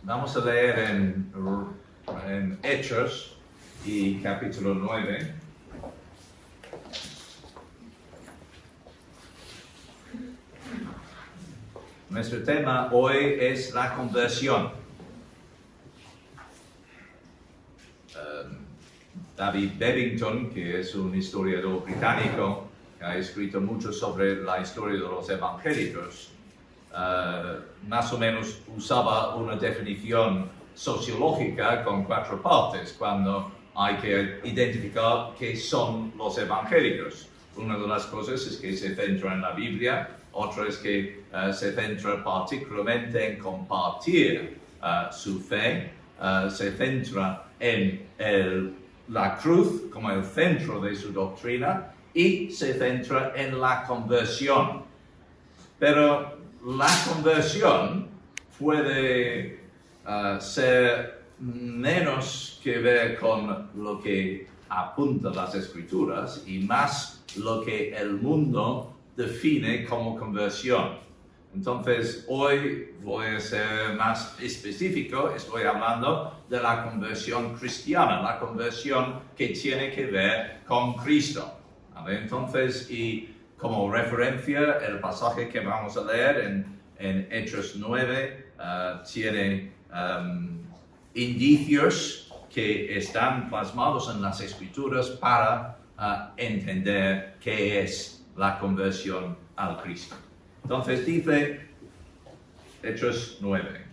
Vamos a leer en Hechos y capítulo 9. Nuestro tema hoy es la conversión. David Bebbington, que es un historiador británico, que ha escrito mucho sobre la historia de los evangélicos, más o menos usaba una definición sociológica con 4 partes cuando hay que identificar qué son los evangélicos. Una de las cosas es que se centra en la Biblia, otra es que se centra particularmente en compartir su fe, se centra en la cruz como el centro de su doctrina y se centra en la conversión. Pero la conversión puede ser menos que ver con lo que apuntan las Escrituras y más lo que el mundo define como conversión. Entonces, hoy voy a ser más específico, estoy hablando de la conversión cristiana, la conversión que tiene que ver con Cristo. ¿Vale? Entonces, y como referencia, el pasaje que vamos a leer en Hechos 9 tiene indicios que están plasmados en las Escrituras para entender qué es la conversión al Cristo. Entonces dice Hechos 9.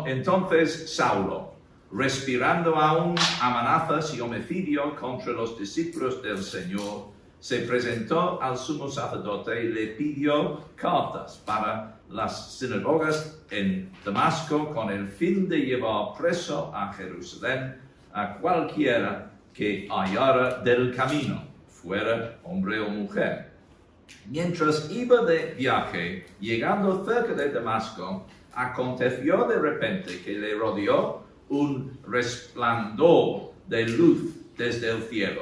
Entonces Saulo, respirando aún amenazas y homicidio contra los discípulos del Señor, se presentó al sumo sacerdote y le pidió cartas para las sinagogas en Damasco con el fin de llevar preso a Jerusalén a cualquiera que hallara del camino, fuera hombre o mujer. Mientras iba de viaje, llegando cerca de Damasco, aconteció de repente que le rodeó un resplandor de luz desde el cielo.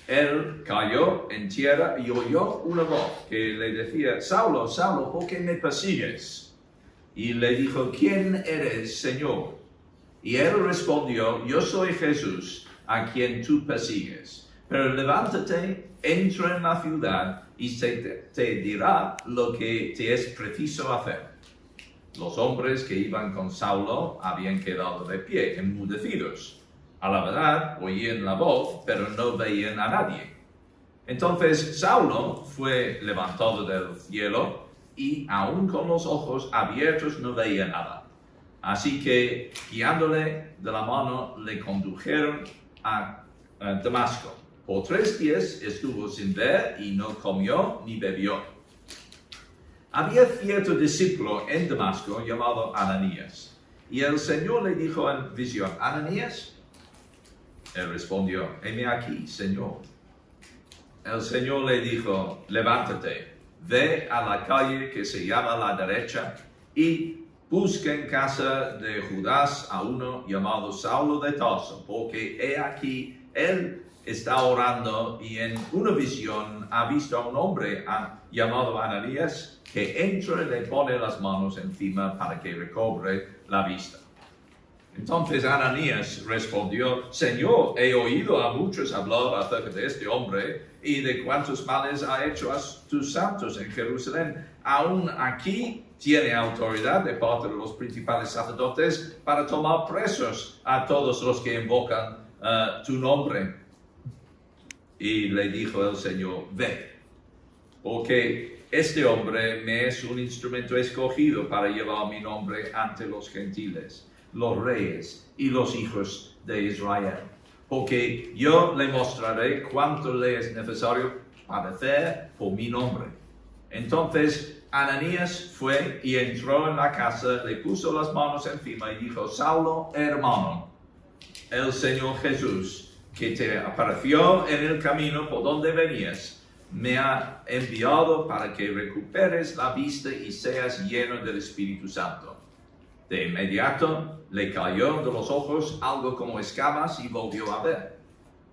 Él cayó en tierra y oyó una voz que le decía: Saulo, Saulo, ¿por qué me persigues? Y le dijo: ¿Quién eres, Señor? Y él respondió: Yo soy Jesús, a quien tú persigues. Pero levántate, entra en la ciudad y te dirá lo que te es preciso hacer. Los hombres que iban con Saulo habían quedado de pie, enmudecidos. A la verdad, oían la voz, pero no veían a nadie. Entonces Saulo fue levantado del cielo y aún con los ojos abiertos no veía nada. Así que, guiándole de la mano, le condujeron a Damasco. Por 3 días estuvo sin ver y no comió ni bebió. Había cierto discípulo en Damasco llamado Ananías, y el Señor le dijo en visión: Ananías. Él respondió: heme aquí, Señor. El Señor le dijo: levántate, ve a la calle que se llama la derecha y busca en casa de Judas a uno llamado Saulo de Tarso, porque he aquí, él está orando y en una visión ha visto a un hombre llamado Ananías que entra y le pone las manos encima para que recobre la vista. Entonces Ananías respondió: Señor, he oído a muchos hablar acerca de este hombre y de cuántos males ha hecho a tus santos en Jerusalén. Aún aquí tiene autoridad de parte de los principales sacerdotes para tomar presos a todos los que invocan tu nombre. Y le dijo el Señor: ve, porque este hombre me es un instrumento escogido para llevar mi nombre ante los gentiles, los reyes y los hijos de Israel. Porque yo le mostraré cuánto le es necesario padecer por mi nombre. Entonces Ananías fue y entró en la casa, le puso las manos encima y dijo: Saulo, hermano, el Señor Jesús, que te apareció en el camino por donde venías, me ha enviado para que recuperes la vista y seas lleno del Espíritu Santo. De inmediato le cayó de los ojos algo como escamas y volvió a ver.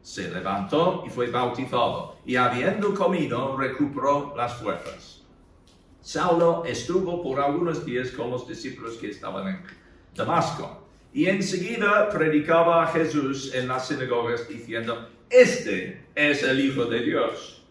Se levantó y fue bautizado, y habiendo comido recuperó las fuerzas. Saulo estuvo por algunos días con los discípulos que estaban en Damasco. Y enseguida predicaba a Jesús en las sinagogas diciendo, este es el Hijo de Dios.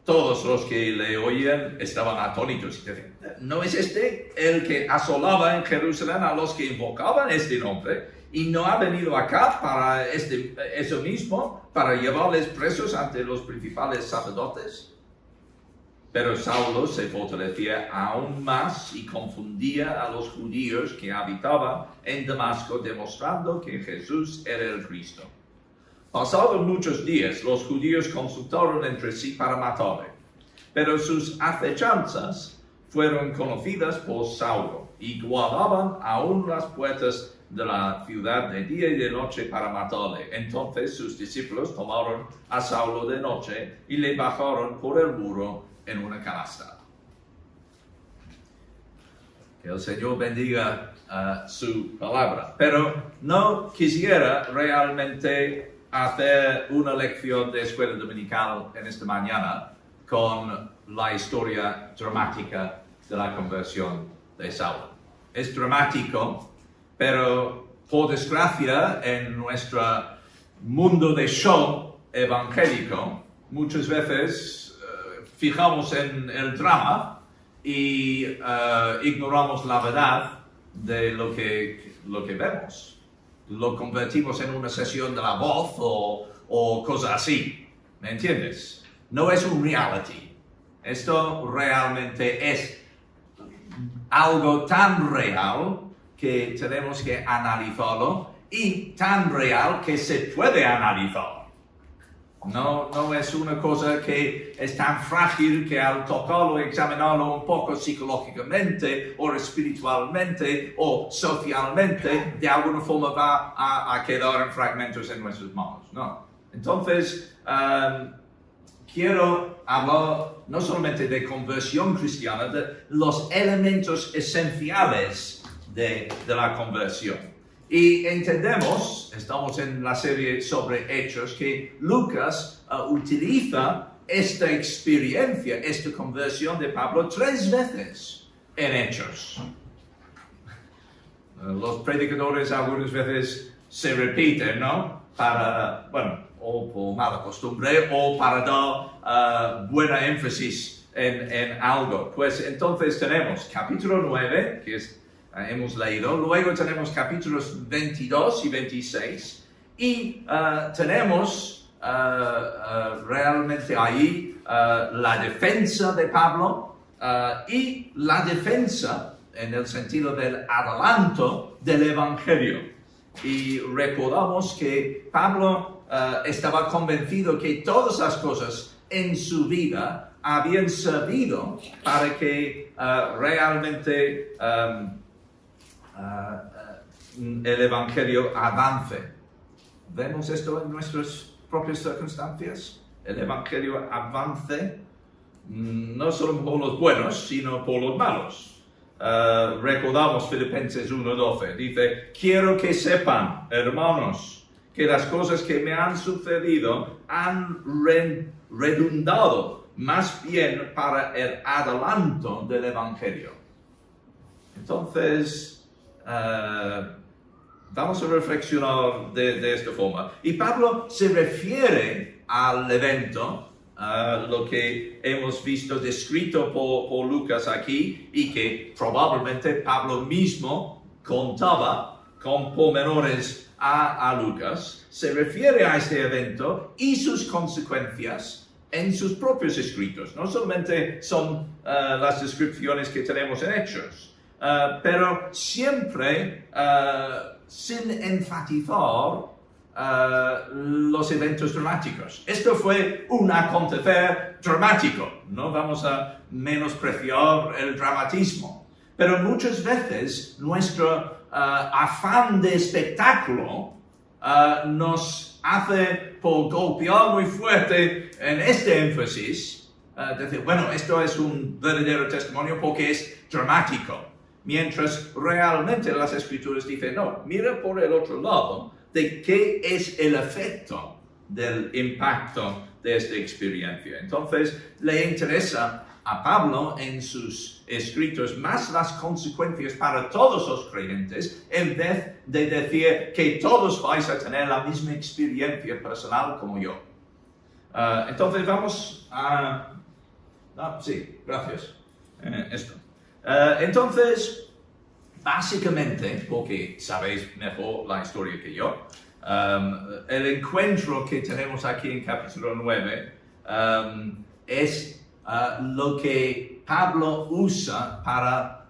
Todos los que le oían estaban atónitos y decían, ¿no es este el que asolaba en Jerusalén a los que invocaban este nombre? ¿Y no ha venido acá para eso mismo, para llevarles presos ante los principales sacerdotes? Pero Saulo se fortalecía aún más y confundía a los judíos que habitaban en Damasco, demostrando que Jesús era el Cristo. Pasados muchos días, los judíos consultaron entre sí para matarle, pero sus acechanzas fueron conocidas por Saulo y guardaban aún las puertas de la ciudad de día y de noche para matarle. Entonces sus discípulos tomaron a Saulo de noche y le bajaron por el muro en una canasta. Que el Señor bendiga su palabra. Pero no quisiera realmente hacer una lección de escuela dominical en esta mañana con la historia dramática de la conversión de Saulo. Es dramático, pero por desgracia en nuestro mundo de show evangélico muchas veces fijamos en el drama y ignoramos la verdad de lo que vemos. Lo convertimos en una sesión de La Voz o cosas así. ¿Me entiendes? No es un reality. Esto realmente es algo tan real que tenemos que analizarlo y tan real que se puede analizar. No es una cosa que es tan frágil que al tocarlo, examinarlo un poco psicológicamente o espiritualmente o socialmente, de alguna forma va a quedar en fragmentos en nuestras manos. No. Entonces, quiero hablar no solamente de conversión cristiana, de los elementos esenciales de la conversión. Y entendemos, estamos en la serie sobre Hechos, que Lucas utiliza esta experiencia, esta conversión de Pablo 3 veces en Hechos. Los predicadores algunas veces se repiten, ¿no? O por mala costumbre o para dar buena énfasis en algo. Pues entonces tenemos capítulo 9, que es hemos leído, luego tenemos capítulos 22 y 26 y tenemos realmente ahí la defensa de Pablo y la defensa en el sentido del adelanto del Evangelio. Y recordamos que Pablo estaba convencido que todas las cosas en su vida habían servido para que realmente el Evangelio avance. ¿Vemos esto en nuestras propias circunstancias? El Evangelio avance no solo por los buenos, sino por los malos. Recordamos Filipenses 1:12. Dice, quiero que sepan, hermanos, que las cosas que me han sucedido han redundado más bien para el adelanto del Evangelio. Entonces, vamos a reflexionar de esta forma. Y Pablo se refiere al evento, lo que hemos visto descrito por Lucas aquí y que probablemente Pablo mismo contaba con pormenores a Lucas. Se refiere a este evento y sus consecuencias en sus propios escritos. No solamente son las descripciones que tenemos en Hechos. Pero siempre sin enfatizar los eventos dramáticos. Esto fue un acontecer dramático, no vamos a menospreciar el dramatismo, pero muchas veces nuestro afán de espectáculo nos hace por golpear muy fuerte en este énfasis, decir, bueno, esto es un verdadero testimonio porque es dramático. Mientras realmente las Escrituras dicen, no, mira por el otro lado de qué es el efecto del impacto de esta experiencia. Entonces, le interesa a Pablo en sus escritos más las consecuencias para todos los creyentes, en vez de decir que todos vais a tener la misma experiencia personal como yo. Entonces vamos a... sí, gracias. Esto. Entonces, básicamente, porque sabéis mejor la historia que yo, el encuentro que tenemos aquí en capítulo 9 es lo que Pablo usa para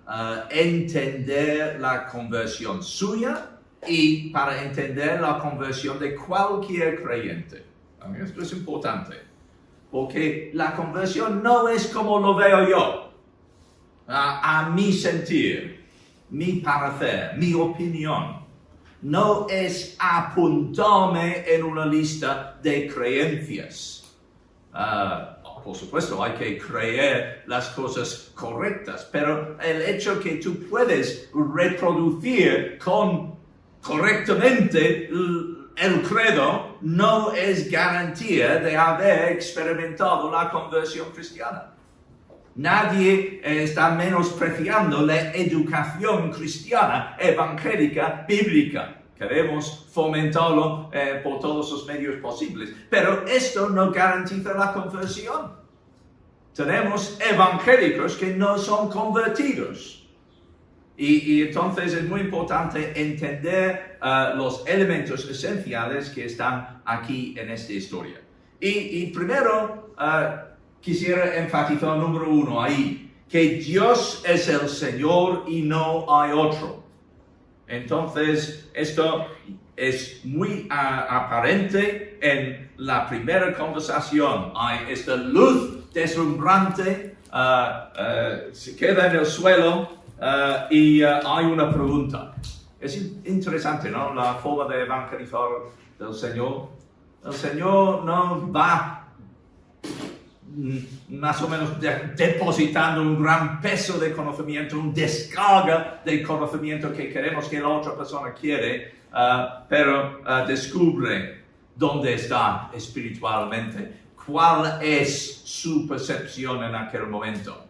entender la conversión suya y para entender la conversión de cualquier creyente. Esto es importante, porque la conversión no es como lo veo yo, a mi sentir, mi parecer, mi opinión. No es apuntarme en una lista de creencias. Por supuesto, hay que creer las cosas correctas, pero el hecho que tú puedes reproducir correctamente el credo no es garantía de haber experimentado la conversión cristiana. Nadie está menospreciando la educación cristiana, evangélica, bíblica. Queremos fomentarlo por todos los medios posibles. Pero esto no garantiza la conversión. Tenemos evangélicos que no son convertidos. Y entonces es muy importante entender los elementos esenciales que están aquí en esta historia. Y primero quisiera enfatizar número 1 ahí, que Dios es el Señor y no hay otro. Entonces, esto es muy aparente en la primera conversación. Hay esta luz deslumbrante, se queda en el suelo y hay una pregunta. Es interesante, ¿no? La forma de evangelizar del Señor. El Señor no va más o menos depositando un gran peso de conocimiento, una descarga de conocimiento que queremos que la otra persona quiere, pero descubre dónde está espiritualmente, cuál es su percepción en aquel momento.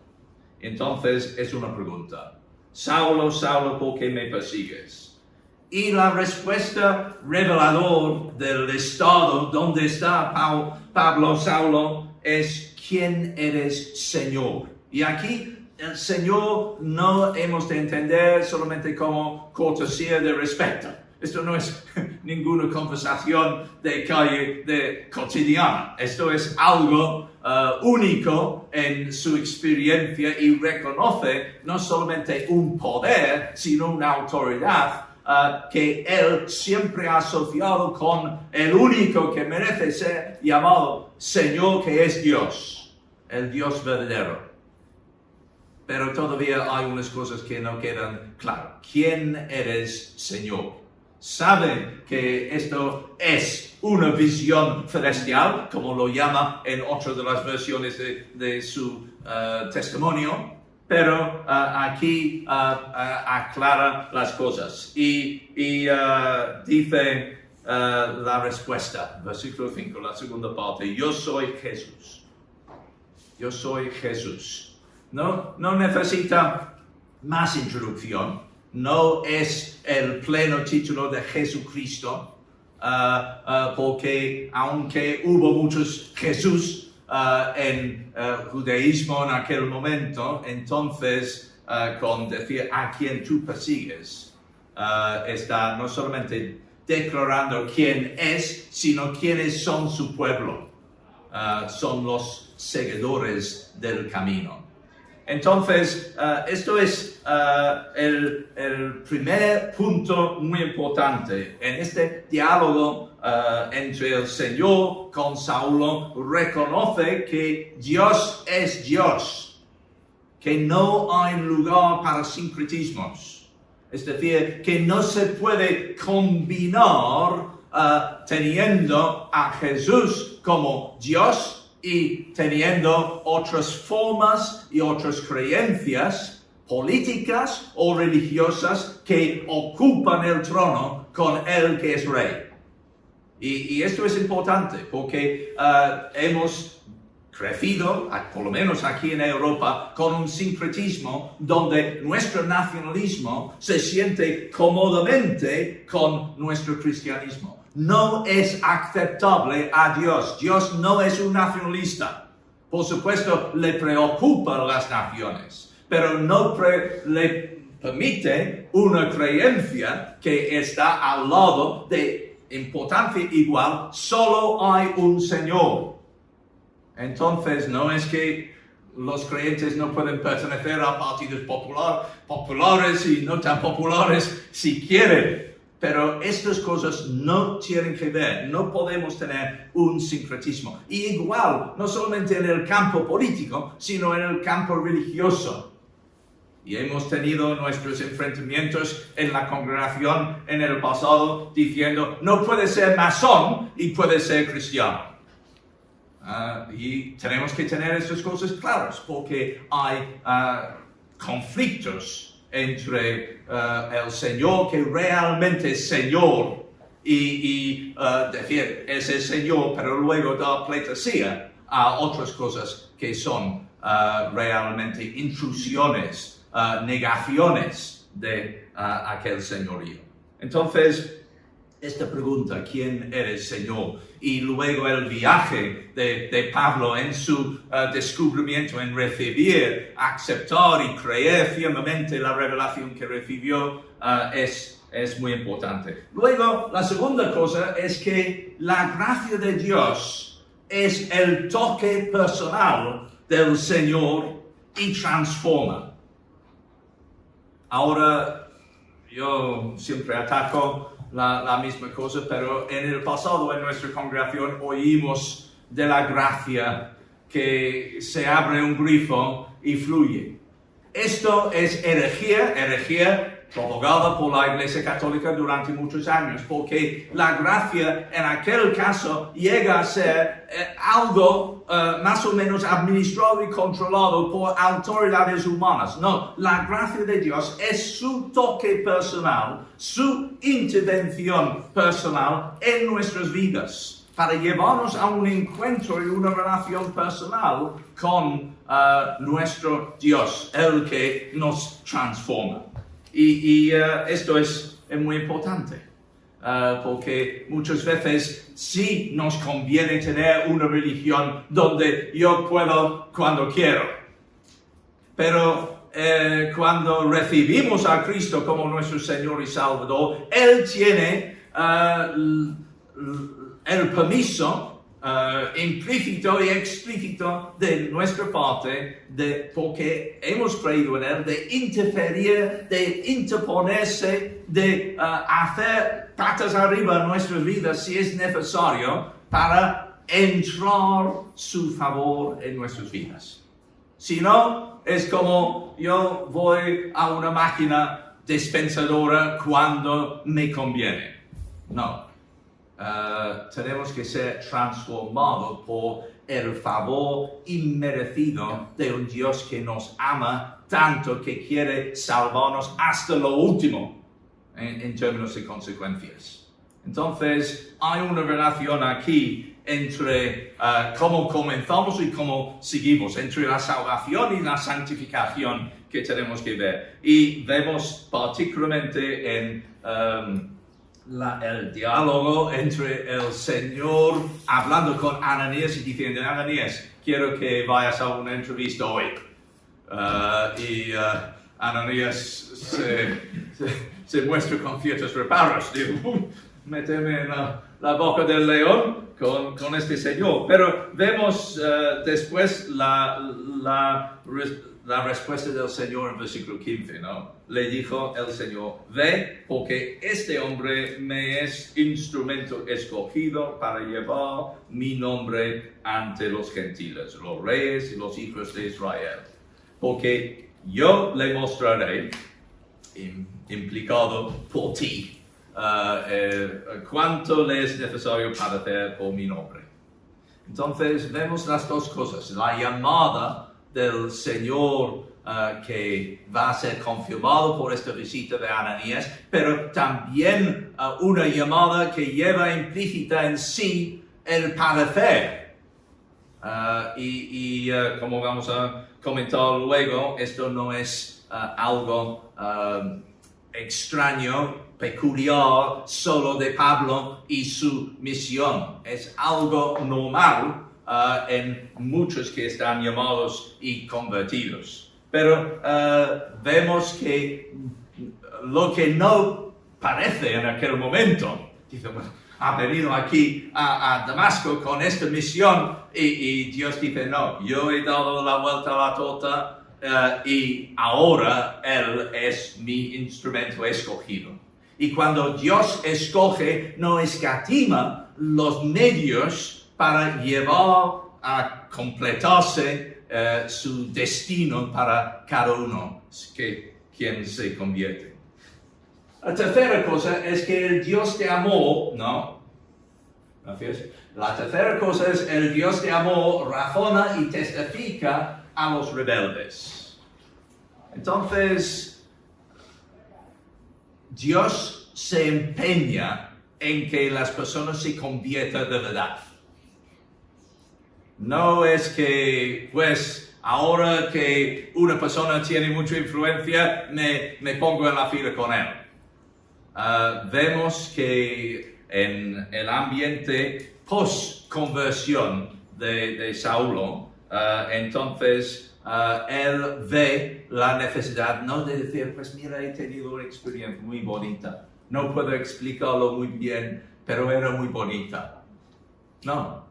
Entonces es una pregunta: Saulo, Saulo, ¿por qué me persigues? Y la respuesta revelador del estado donde está Pablo, Saulo, es: ¿quién eres, Señor? Y aquí el Señor no hemos de entender solamente como cortesía de respeto. Esto no es ninguna conversación de calle cotidiana. Esto es algo único en su experiencia y reconoce no solamente un poder, sino una autoridad que él siempre ha asociado con el único que merece ser llamado Señor, que es Dios, el Dios verdadero. Pero todavía hay unas cosas que no quedan claras. ¿Quién eres, Señor? Saben que esto es una visión celestial, como lo llama en otra de las versiones de su testimonio, pero aquí aclara las cosas y dice la respuesta, versículo 5, la segunda parte: yo soy Jesús. Yo soy Jesús. No necesita más introducción. No es el pleno título de Jesucristo, porque aunque hubo muchos Jesús en judaísmo en aquel momento, entonces con decir a quien tú persigues, está no solamente declarando quién es, sino quiénes son su pueblo. Son los seguidores del camino. Entonces, esto es el primer punto muy importante. En este diálogo entre el Señor con Saulo, reconoce que Dios es Dios, que no hay lugar para sincretismos. Es decir, que no se puede combinar teniendo a Jesús como Dios y teniendo otras formas y otras creencias políticas o religiosas que ocupan el trono con Él que es Rey. Y esto es importante porque crecido, por lo menos aquí en Europa, con un sincretismo donde nuestro nacionalismo se siente cómodamente con nuestro cristianismo. No es aceptable a Dios. Dios no es un nacionalista. Por supuesto, le preocupan las naciones, pero no le permite una creencia que está al lado de importancia igual. Solo hay un Señor. Entonces, no es que los creyentes no pueden pertenecer a partidos populares y no tan populares si quieren. Pero estas cosas no tienen que ver, no podemos tener un sincretismo. Y igual, no solamente en el campo político, sino en el campo religioso. Y hemos tenido nuestros enfrentamientos en la congregación en el pasado diciendo, no puede ser masón y puede ser cristiano. Y tenemos que tener estas cosas claras porque hay conflictos entre el Señor que realmente es Señor y decir es el Señor, pero luego da pleitesía a otras cosas que son realmente intrusiones, negaciones de aquel señorío. Entonces, esta pregunta, ¿quién eres, Señor? Y luego el viaje de Pablo en su descubrimiento, en recibir, aceptar y creer firmemente la revelación que recibió, es muy importante. Luego, la segunda cosa es que la gracia de Dios es el toque personal del Señor y transforma. Ahora, yo siempre ataco la misma cosa, pero en el pasado en nuestra congregación oímos de la gracia que se abre un grifo y fluye. Esto es herejía promulgada por la Iglesia Católica durante muchos años, porque la gracia en aquel caso llega a ser algo más o menos administrado y controlado por autoridades humanas. No, la gracia de Dios es su toque personal, su intervención personal en nuestras vidas, para llevarnos a un encuentro y una relación personal con nuestro Dios, el que nos transforma. Y esto es muy importante, porque muchas veces sí nos conviene tener una religión donde yo puedo cuando quiero. Pero cuando recibimos a Cristo como nuestro Señor y Salvador, Él tiene el permiso implícito y explícito de nuestra parte, porque hemos creído en Él, de interferir, de interponerse, de hacer patas arriba en nuestras vidas si es necesario para entrar su favor en nuestras vidas. Si no, es como yo voy a una máquina dispensadora cuando me conviene. No. Tenemos que ser transformados por el favor inmerecido de un Dios que nos ama tanto que quiere salvarnos hasta lo último en términos de consecuencias. Entonces, hay una relación aquí entre cómo comenzamos y cómo seguimos, entre la salvación y la santificación que tenemos que ver. Y vemos particularmente en el diálogo entre el Señor hablando con Ananías y diciendo, Ananías, quiero que vayas a una entrevista hoy. Ananías se muestra con ciertos reparos. Digo, méteme en la boca del león con este Señor. Pero vemos después la respuesta del Señor en versículo 15, ¿no? Le dijo el Señor, ve, porque este hombre me es instrumento escogido para llevar mi nombre ante los gentiles, los reyes y los hijos de Israel. Porque yo le mostraré, implicado por ti, cuánto le es necesario padecer por mi nombre. Entonces vemos las dos cosas, la llamada del Señor que va a ser confirmado por esta visita de Ananías, pero también una llamada que lleva implícita en sí el padecer Como vamos a comentar luego, esto no es algo extraño, peculiar, solo de Pablo y su misión. Es algo normal en muchos que están llamados y convertidos. Pero vemos que lo que no parece en aquel momento, dice, bueno, ha venido aquí a Damasco con esta misión y Dios dice, no, yo he dado la vuelta a la torta y ahora Él es mi instrumento escogido. Y cuando Dios escoge, no escatima los medios para llevar a completarse su destino para cada uno quien se convierte. La tercera cosa es que el Dios de amor, ¿no? Gracias. La tercera cosa es el Dios de amor razona y testifica a los rebeldes. Entonces, Dios se empeña en que las personas se conviertan de verdad. No es que, pues, ahora que una persona tiene mucha influencia, me pongo en la fila con él. Vemos que en el ambiente post-conversión de Saulo, entonces él ve la necesidad no de decir, pues mira, he tenido una experiencia muy bonita, no puedo explicarlo muy bien, pero era muy bonita. No,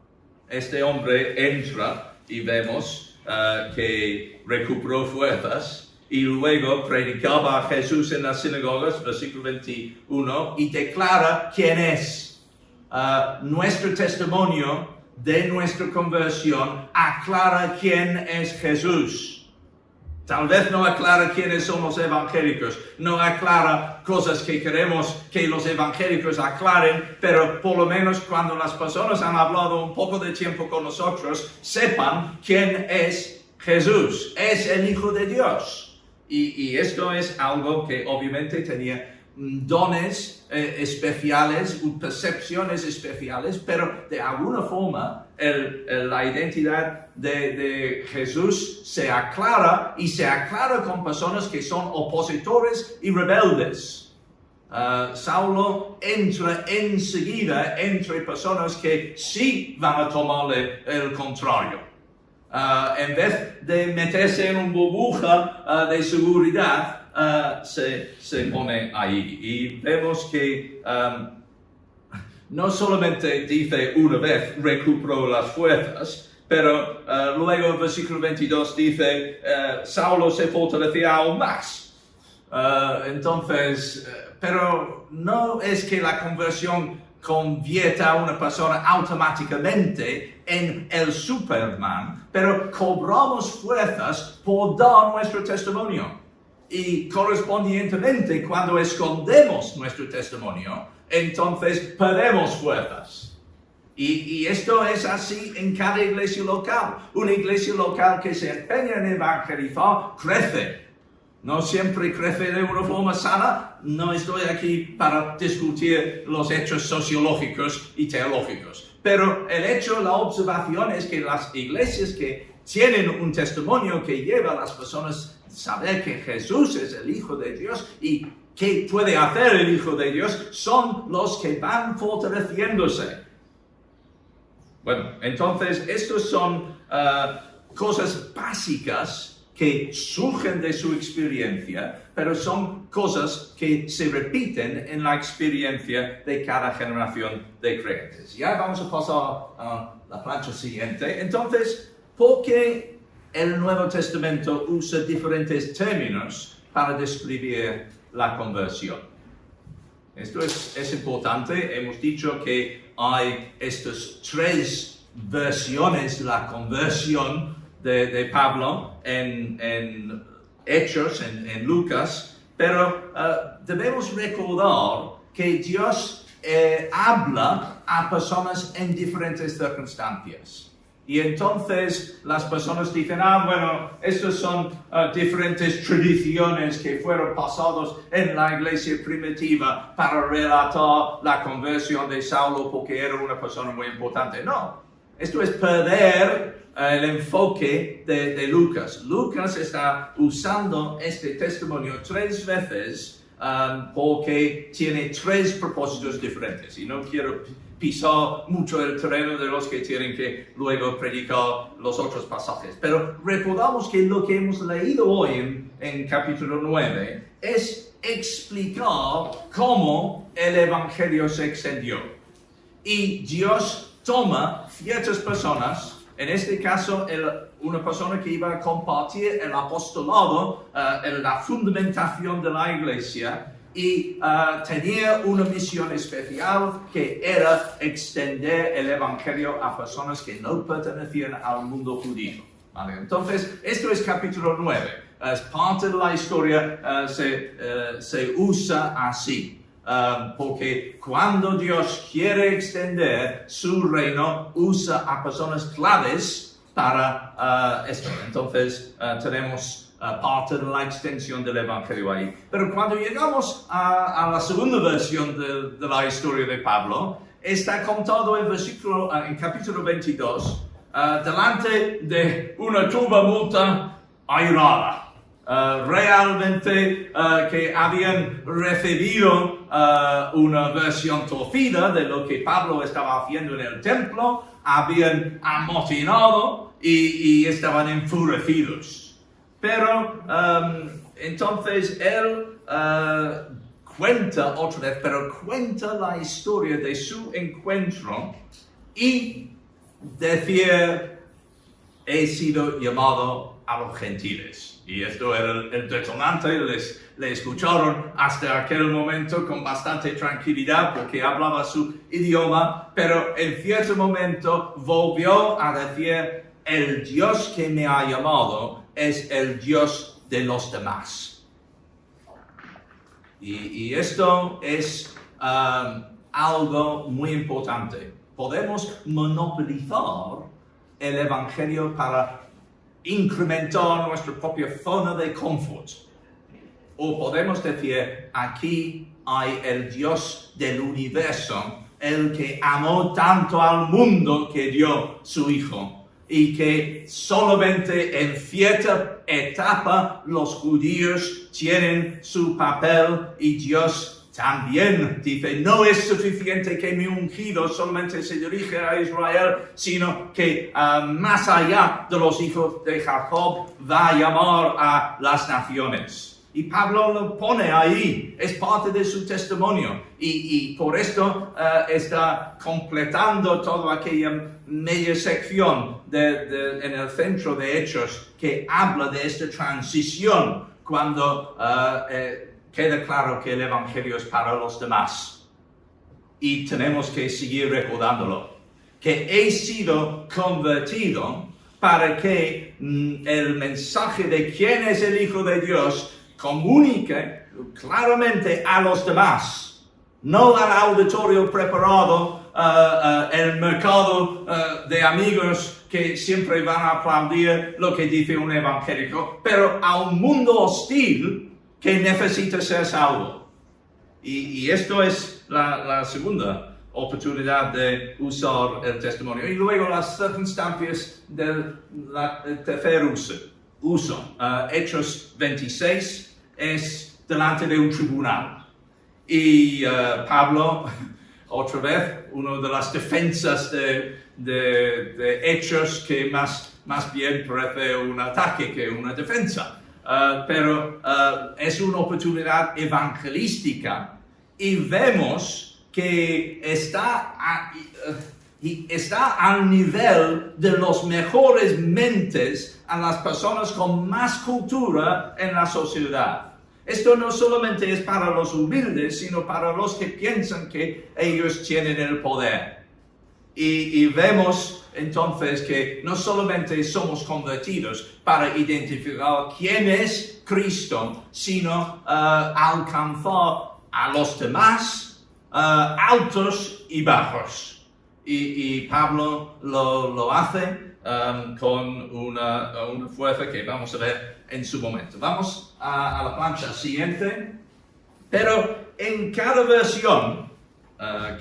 este hombre entra y vemos que recuperó fuerzas. Y luego predicaba a Jesús en las sinagogas, versículo 21, y declara quién es. Nuestro testimonio de nuestra conversión aclara quién es Jesús. Tal vez no aclara quiénes son los evangélicos, no aclara cosas que queremos que los evangélicos aclaren, pero por lo menos cuando las personas han hablado un poco de tiempo con nosotros, sepan quién es Jesús. Es el Hijo de Dios. Y esto es algo que obviamente tenía dones especiales, percepciones especiales, pero de alguna forma la identidad de Jesús se aclara y se aclara con personas que son opositores y rebeldes. Saulo entra enseguida entre personas que sí van a tomarle el contrario. En vez de meterse en una burbuja de seguridad, se pone ahí. Y vemos que no solamente dice una vez recuperó las fuerzas, pero luego en versículo 22 dice Saulo se fortalecía aún más. Pero no es que la conversión convierta a una persona automáticamente en el Superman, pero cobramos fuerzas por dar nuestro testimonio. Y correspondientemente, cuando escondemos nuestro testimonio, entonces perdemos fuerzas. Y esto es así en cada iglesia local. Una iglesia local que se empeña en evangelizar crece. No siempre crece de una forma sana. No estoy aquí para discutir los hechos sociológicos y teológicos. Pero el hecho, la observación es que las iglesias que tienen un testimonio que lleva a las personas a saber que Jesús es el Hijo de Dios y qué puede hacer el Hijo de Dios, son los que van fortaleciéndose. Bueno, entonces, estos son cosas básicas que surgen de su experiencia, pero son cosas que se repiten en la experiencia de cada generación de creyentes. Ya vamos a pasar a la plancha siguiente. Entonces, ¿por qué el Nuevo Testamento usa diferentes términos para describir la conversión? Esto es importante. Hemos dicho que hay estas tres versiones de la conversión de Pablo en Hechos, en Lucas, pero debemos recordar que Dios habla a personas en diferentes circunstancias. Y entonces las personas dicen, bueno, estas son diferentes tradiciones que fueron pasadas en la iglesia primitiva para relatar la conversión de Saulo porque era una persona muy importante. No, esto es perder el enfoque de Lucas. Lucas está usando este testimonio 3 veces porque tiene 3 propósitos diferentes. Y no quiero pisar mucho el terreno de los que tienen que luego predicar los otros pasajes. Pero recordamos que lo que hemos leído hoy en capítulo 9 es explicar cómo el Evangelio se extendió. Y Dios toma ciertas personas, en este caso una persona que iba a compartir el apostolado, la fundamentación de la iglesia, y tenía una misión especial que era extender el Evangelio a personas que no pertenecían al mundo judío. ¿Vale? Entonces, esto es capítulo 9. Es parte de la historia, se usa así. Porque cuando Dios quiere extender su reino, usa a personas claves para esto. Entonces, tenemos parte de la extensión del Evangelio ahí. Pero cuando llegamos a la segunda versión de la historia de Pablo, está contado en capítulo 22, delante de una tumulta airada. Realmente que habían recibido una versión torcida de lo que Pablo estaba haciendo en el templo, habían amotinado y estaban enfurecidos. Pero entonces él cuenta otra vez, pero cuenta la historia de su encuentro y decía, he sido llamado a los gentiles. Y esto era el detonante, le escucharon hasta aquel momento con bastante tranquilidad porque hablaba su idioma, pero en cierto momento volvió a decir, el Dios que me ha llamado es el Dios de los demás. Y esto es algo muy importante. Podemos monopolizar el Evangelio para incrementar nuestra propia zona de confort. O podemos decir, aquí hay el Dios del universo, el que amó tanto al mundo que dio su Hijo. Y que solamente en cierta etapa los judíos tienen su papel y Dios también dice, no es suficiente que mi ungido solamente se dirige a Israel, sino que más allá de los hijos de Jacob va a llamar a las naciones. Y Pablo lo pone ahí, es parte de su testimonio. Y por esto está completando toda aquella media sección en el centro de Hechos que habla de esta transición cuando queda claro que el Evangelio es para los demás. Y tenemos que seguir recordándolo. Que he sido convertido para que el mensaje de quién es el Hijo de Dios comunique claramente a los demás, no al auditorio preparado, el mercado de amigos que siempre van a aplaudir lo que dice un evangélico, pero a un mundo hostil que necesita ser salvo. Y esto es la segunda oportunidad de usar el testimonio. Y luego las circunstancias del tercer uso. Hechos 26 es delante de un tribunal. Y Pablo, otra vez, una de las defensas de Hechos que más bien parece un ataque que una defensa. Pero es una oportunidad evangelística y vemos que está al nivel de los mejores mentes a las personas con más cultura en la sociedad. Esto no solamente es para los humildes, sino para los que piensan que ellos tienen el poder. Y vemos entonces que no solamente somos convertidos para identificar quién es Cristo, sino alcanzar a los demás, altos y bajos. Y Pablo lo hace con una fuerza que vamos a ver en su momento. Vamos a la plancha siguiente. Pero en cada versión,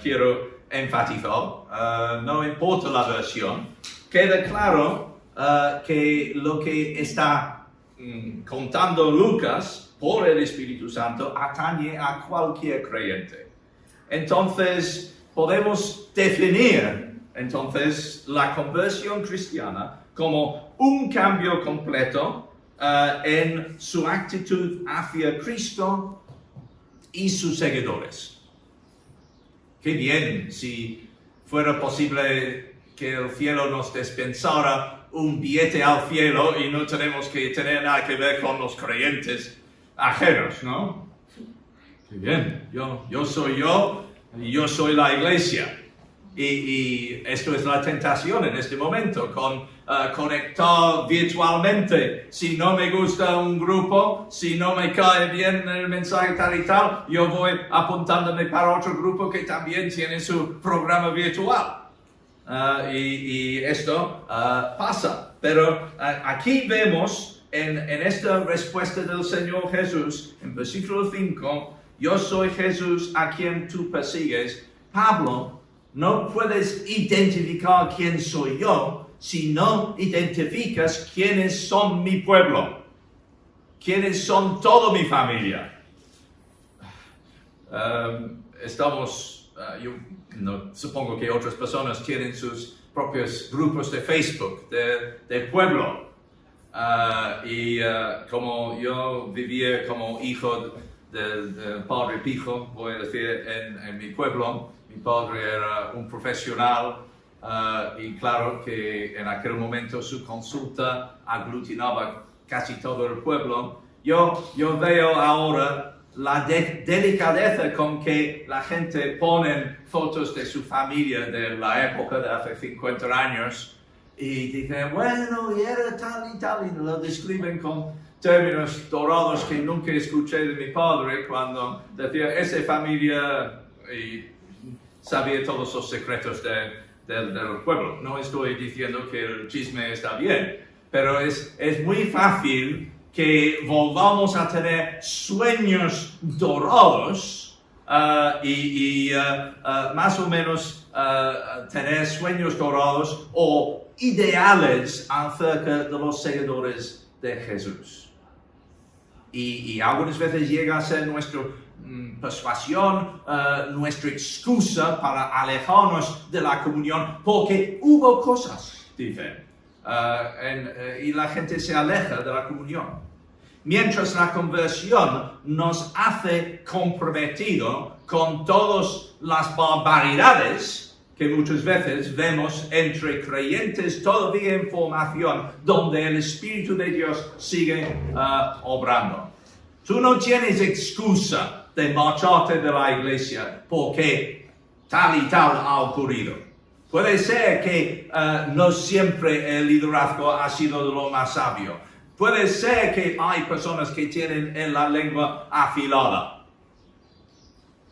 quiero enfatizar, no importa la versión, queda claro que lo que está contando Lucas por el Espíritu Santo atañe a cualquier creyente. Entonces, podemos definir la conversión cristiana como un cambio completo en su actitud hacia Cristo y sus seguidores. Qué bien si fuera posible que el cielo nos dispensara un billete al cielo y no tenemos que tener nada que ver con los creyentes ajenos, ¿no? Qué bien, yo soy yo y yo soy la iglesia. Y esto es la tentación en este momento, conectar virtualmente. Si no me gusta un grupo, si no me cae bien el mensaje tal y tal, yo voy apuntándome para otro grupo que también tiene su programa virtual. Y esto pasa. Pero aquí vemos en esta respuesta del Señor Jesús, en versículo 5, yo soy Jesús a quien tú persigues. Pablo, no puedes identificar quién soy yo si no identificas quiénes son mi pueblo, quiénes son toda mi familia. Supongo que otras personas tienen sus propios grupos de Facebook, de pueblo. Como yo vivía como hijo del padre Pijo, voy a decir, en mi pueblo, mi padre era un profesional y claro que en aquel momento su consulta aglutinaba casi todo el pueblo. Yo veo ahora la delicadeza con que la gente pone fotos de su familia de la época de hace 50 años y dicen, bueno, y era tal y lo describen con términos dorados que nunca escuché de mi padre cuando decía, esa familia y sabía todos los secretos del pueblo. No estoy diciendo que el chisme está bien, pero es muy fácil que volvamos a tener sueños dorados más o menos tener sueños dorados o ideales acerca de los seguidores de Jesús. Y algunas veces llega a ser nuestra persuasión, nuestra excusa para alejarnos de la comunión, porque hubo cosas, dicen, y la gente se aleja de la comunión. Mientras la conversión nos hace comprometido con todas las barbaridades que muchas veces vemos entre creyentes todavía en formación, donde el Espíritu de Dios sigue obrando. Tú no tienes excusa de marcharte de la iglesia porque tal y tal ha ocurrido. Puede ser que no siempre el liderazgo ha sido de lo más sabio. Puede ser que hay personas que tienen en la lengua afilada.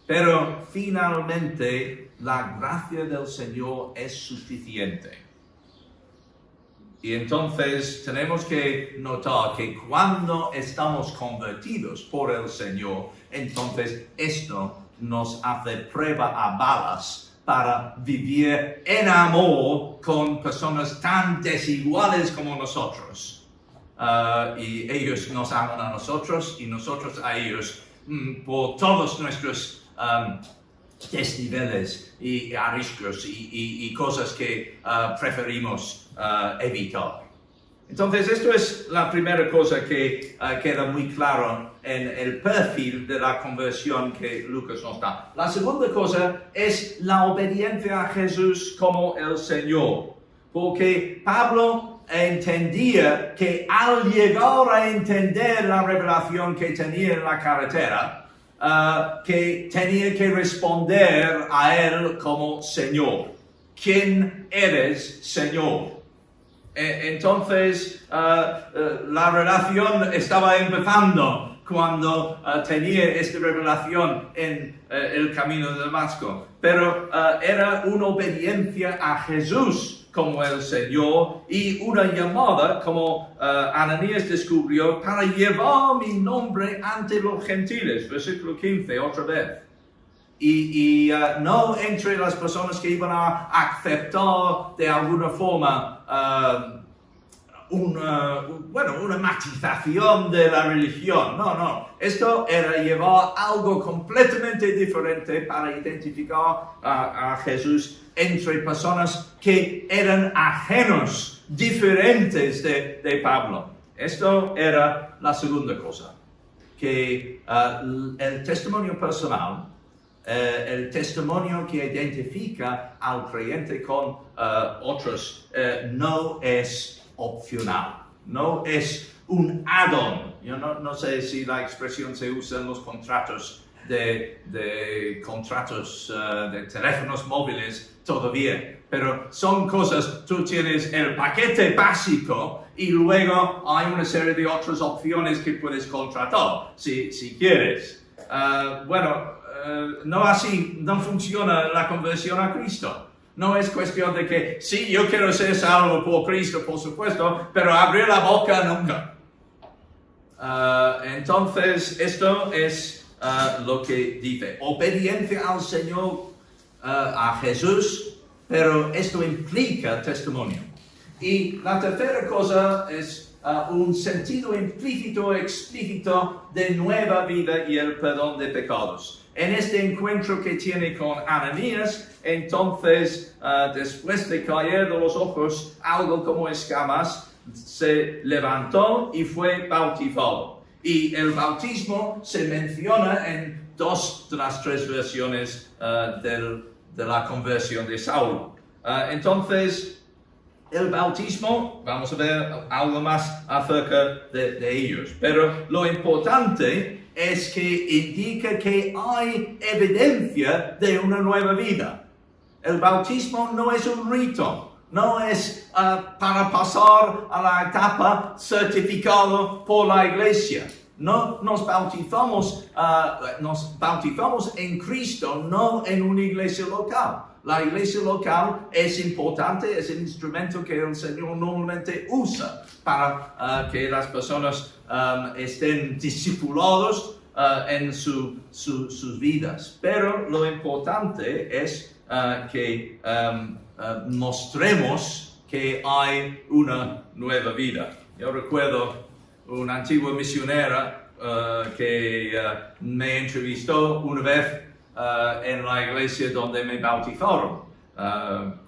Pero finalmente la gracia del Señor es suficiente. Y entonces tenemos que notar que cuando estamos convertidos por el Señor, entonces esto nos hace prueba a balas para vivir en amor con personas tan desiguales como nosotros. Y ellos nos aman a nosotros y nosotros a ellos por todos nuestros desniveles y arriscos y cosas que preferimos evitar. Entonces, esto es la primera cosa que queda muy claro en el perfil de la conversión que Lucas nos da. La segunda cosa es la obediencia a Jesús como el Señor. Porque Pablo entendía que al llegar a entender la revelación que tenía en la carretera, que tenía que responder a él como Señor. ¿Quién eres, Señor? Entonces, la relación estaba empezando cuando tenía esta revelación en el camino de Damasco. Pero era una obediencia a Jesús como el Señor y una llamada como Ananías descubrió para llevar mi nombre ante los gentiles. Versículo 15, otra vez. Y no entre las personas que iban a aceptar de alguna forma una matización de la religión. No. Esto era llevar algo completamente diferente para identificar a Jesús entre personas que eran ajenos, diferentes de Pablo. Esto era la segunda cosa, que el testimonio personal, el testimonio que identifica al creyente con otros, no es opcional, no es un add-on. Yo no sé si la expresión se usa en los contratos de contratos de teléfonos móviles todavía, pero son cosas, tú tienes el paquete básico y luego hay una serie de otras opciones que puedes contratar si quieres. No funciona la conversión a Cristo. No es cuestión de que, sí, yo quiero ser salvo por Cristo, por supuesto, pero abrir la boca nunca. Entonces, esto es lo que dice. Obediencia al Señor, a Jesús, pero esto implica testimonio. Y la tercera cosa es un sentido implícito, explícito de nueva vida y el perdón de pecados. En este encuentro que tiene con Ananías, entonces, después de caer de los ojos algo como escamas, se levantó y fue bautizado. Y el bautismo se menciona en 2 de las 3 versiones de la conversión de Saulo. Entonces, el bautismo, vamos a ver algo más acerca de ellos. Pero lo importante es que indica que hay evidencia de una nueva vida. El bautismo no es un rito, no es para pasar a la etapa certificado por la iglesia. No nos bautizamos en Cristo, no en una iglesia local. La iglesia local es importante, es el instrumento que el Señor normalmente usa para que las personas estén discipulados en sus vidas. Pero lo importante es que mostremos que hay una nueva vida. Yo recuerdo una antigua misionera que me entrevistó una vez en la iglesia donde me bautizaron,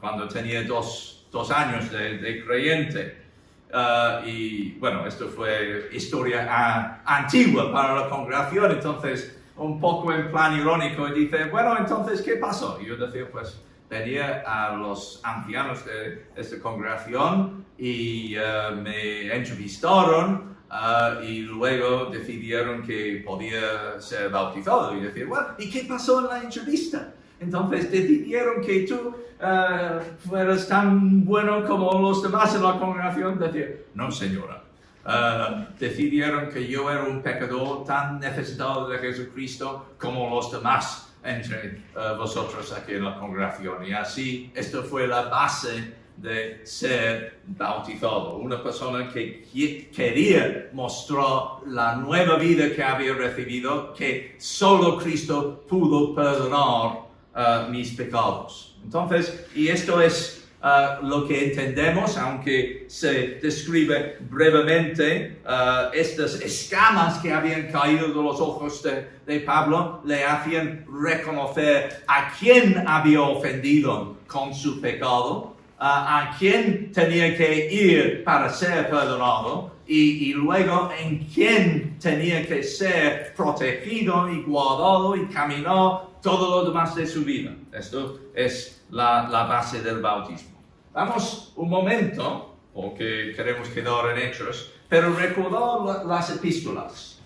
cuando tenía dos años de creyente. Y bueno, esto fue historia antigua para la congregación, entonces un poco en plan irónico, y dice, bueno, entonces, ¿qué pasó? Y yo decía, pues, venía a los ancianos de esta congregación y me entrevistaron y luego decidieron que podía ser bautizado. Y decía, bueno, ¿y qué pasó en la entrevista? Entonces decidieron que tú fueras tan bueno como los demás en la congregación. Decía, no, señora. Decidieron que yo era un pecador tan necesitado de Jesucristo como los demás entre vosotros aquí en la congregación. Y así, esto fue la base de ser bautizado. Una persona que quería mostrar la nueva vida que había recibido, que solo Cristo pudo perdonar mis pecados. Entonces, y esto es lo que entendemos, aunque se describe brevemente, estas escamas que habían caído de los ojos de Pablo le hacían reconocer a quién había ofendido con su pecado, a quién tenía que ir para ser perdonado y luego en quién tenía que ser protegido y guardado y caminar todo lo demás de su vida. Esto es la base del bautismo. Vamos un momento, porque queremos quedar en Hechos, pero recordar las epístolas.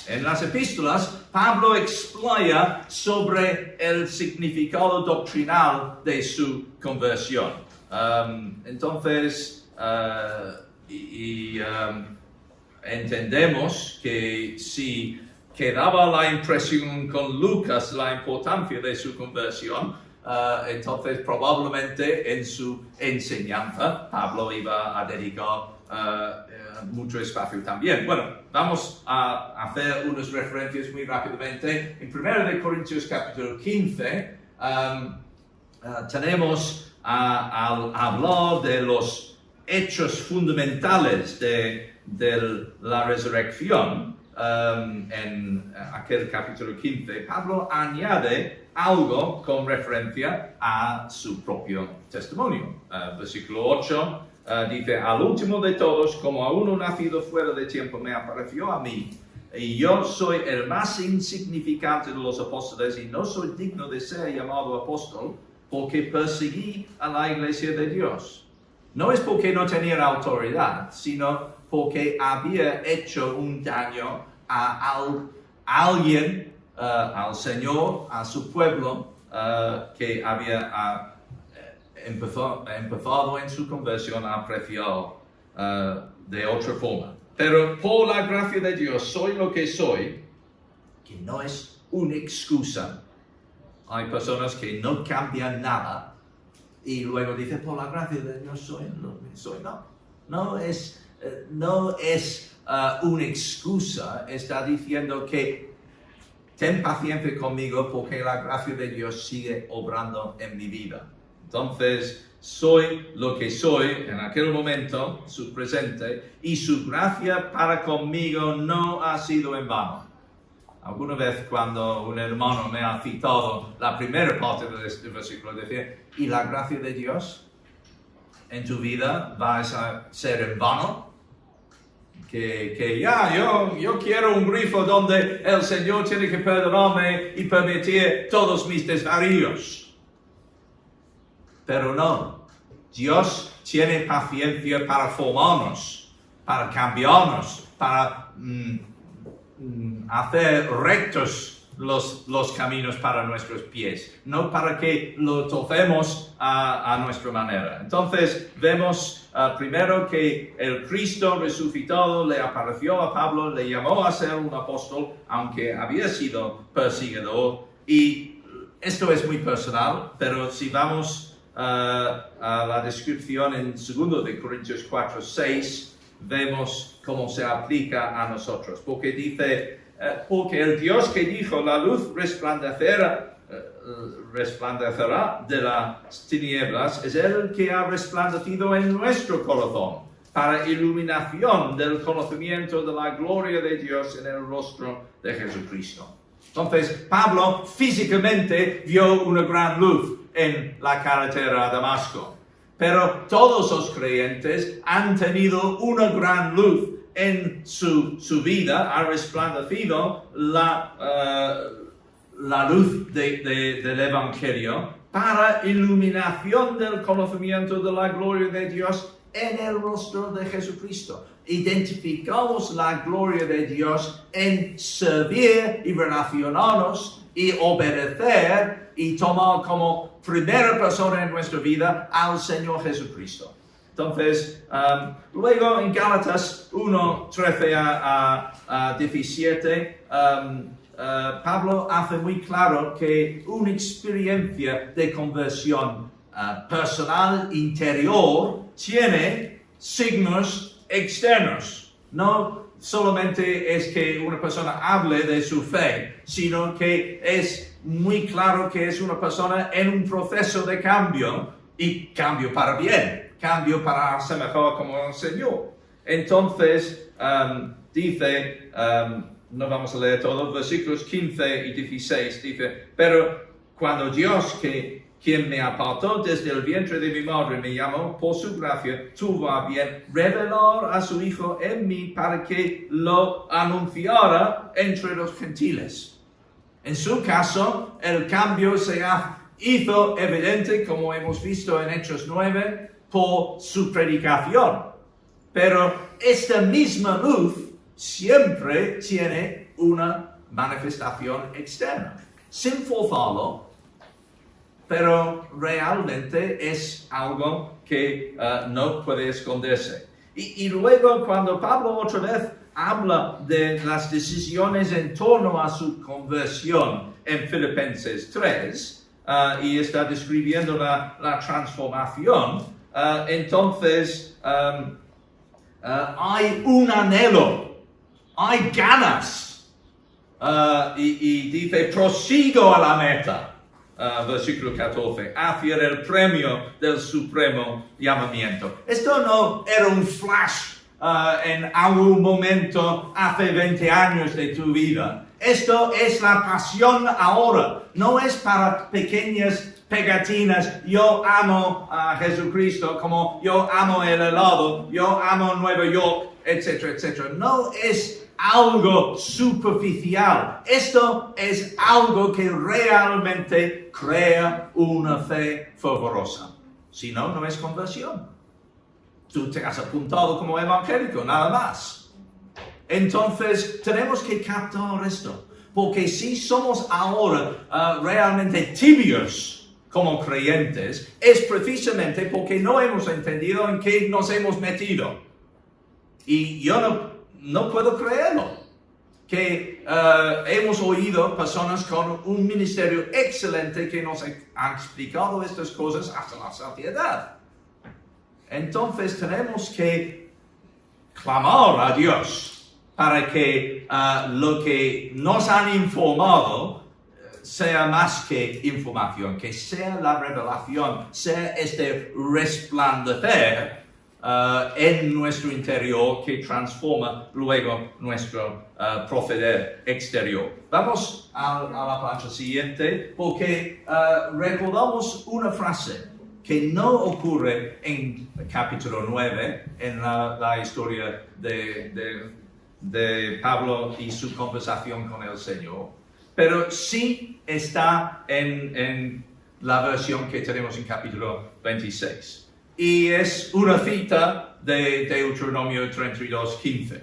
En las epístolas, Pablo explaya sobre el significado doctrinal de su conversión. Entonces, entendemos que si quedaba la impresión con Lucas la importancia de su conversión, entonces probablemente en su enseñanza Pablo iba a dedicar mucho espacio también. Bueno, vamos a hacer unas referencias muy rápidamente. En 1 Corintios capítulo 15 tenemos al hablar de los hechos fundamentales de la resurrección, en aquel capítulo 15, Pablo añade algo con referencia a su propio testimonio. Versículo 8 dice, al último de todos, como a uno nacido fuera de tiempo, me apareció a mí, y yo soy el más insignificante de los apóstoles y no soy digno de ser llamado apóstol porque perseguí a la iglesia de Dios. No es porque no tenía autoridad, sino porque había hecho un daño a alguien, al Señor, a su pueblo, que había empezado en su conversión a apreciar de otra forma. Pero por la gracia de Dios soy lo que soy, que no es una excusa. Hay personas que no cambian nada y luego dicen, por la gracia de Dios soy lo que soy. No es una excusa. Está diciendo que ten paciencia conmigo porque la gracia de Dios sigue obrando en mi vida. Entonces, soy lo que soy en aquel momento, su presente, y su gracia para conmigo no ha sido en vano. Alguna vez cuando un hermano me ha citado la primera parte de este versículo, decía, ¿y la gracia de Dios en tu vida va a ser en vano? Yo quiero un grifo donde el Señor tiene que perdonarme y permitir todos mis desvaríos. Pero no, Dios tiene paciencia para formarnos, para cambiarnos, para hacer rectos los caminos para nuestros pies, no para que lo torcemos a nuestra manera. Entonces vemos primero que el Cristo resucitado le apareció a Pablo, le llamó a ser un apóstol, aunque había sido perseguidor, y esto es muy personal, pero si vamos a la descripción en 2 de Corintios 4:6, vemos cómo se aplica a nosotros, porque dice, porque el Dios que dijo, la luz resplandecerá de las tinieblas, es el que ha resplandecido en nuestro corazón, para iluminación del conocimiento de la gloria de Dios en el rostro de Jesucristo. Entonces, Pablo físicamente vio una gran luz en la carretera a Damasco. Pero todos los creyentes han tenido una gran luz en su vida, ha resplandecido la luz del Evangelio para iluminación del conocimiento de la gloria de Dios en el rostro de Jesucristo. Identificamos la gloria de Dios en servir y relacionarnos y obedecer y tomar como primera persona en nuestra vida al Señor Jesucristo. Entonces, luego en Gálatas 1:13 a 17, Pablo hace muy claro que una experiencia de conversión personal interior tiene signos externos. No solamente es que una persona hable de su fe, sino que es muy claro que es una persona en un proceso de cambio, y cambio para bien, cambio para ser mejor como el Señor. Entonces, dice, no vamos a leer todo, versículos 15 y 16, dice, pero cuando Dios, quien me apartó desde el vientre de mi madre, me llamó por su gracia, tuvo a bien revelar a su Hijo en mí para que lo anunciara entre los gentiles. En su caso, el cambio se hizo evidente, como hemos visto en Hechos 9, por su predicación. Pero esta misma luz siempre tiene una manifestación externa, sin forzarlo, pero realmente es algo que no puede esconderse. Y luego cuando Pablo otra vez habla de las decisiones en torno a su conversión en Filipenses 3, y está describiendo la transformación, entonces hay un anhelo, hay ganas, y dice, prosigo a la meta. versículo 14, hacia el premio del supremo llamamiento. Esto no era un flash en algún momento hace 20 años de tu vida. Esto es la pasión ahora. No es para pequeñas pegatinas. Yo amo a Jesucristo como yo amo el helado, yo amo Nueva York, etcétera, etcétera. No es algo superficial. Esto es algo que realmente crea una fe fervorosa. Si no, no es conversión. Tú te has apuntado como evangélico, nada más. Entonces, tenemos que captar esto. Porque si somos ahora realmente tibios como creyentes, es precisamente porque no hemos entendido en qué nos hemos metido. Y yo no puedo creerlo. Que hemos oído personas con un ministerio excelente que nos han explicado estas cosas hasta la saciedad. Entonces tenemos que clamar a Dios para que lo que nos han informado sea más que información, que sea la revelación, sea este resplandecer en nuestro interior que transforma luego nuestro proceder exterior. Vamos a la plancha siguiente porque recordamos una frase que no ocurre en el capítulo 9, en la historia de Pablo y su conversación con el Señor, pero sí está en la versión que tenemos en capítulo 26. Y es una cita de Deuteronomio 32:15.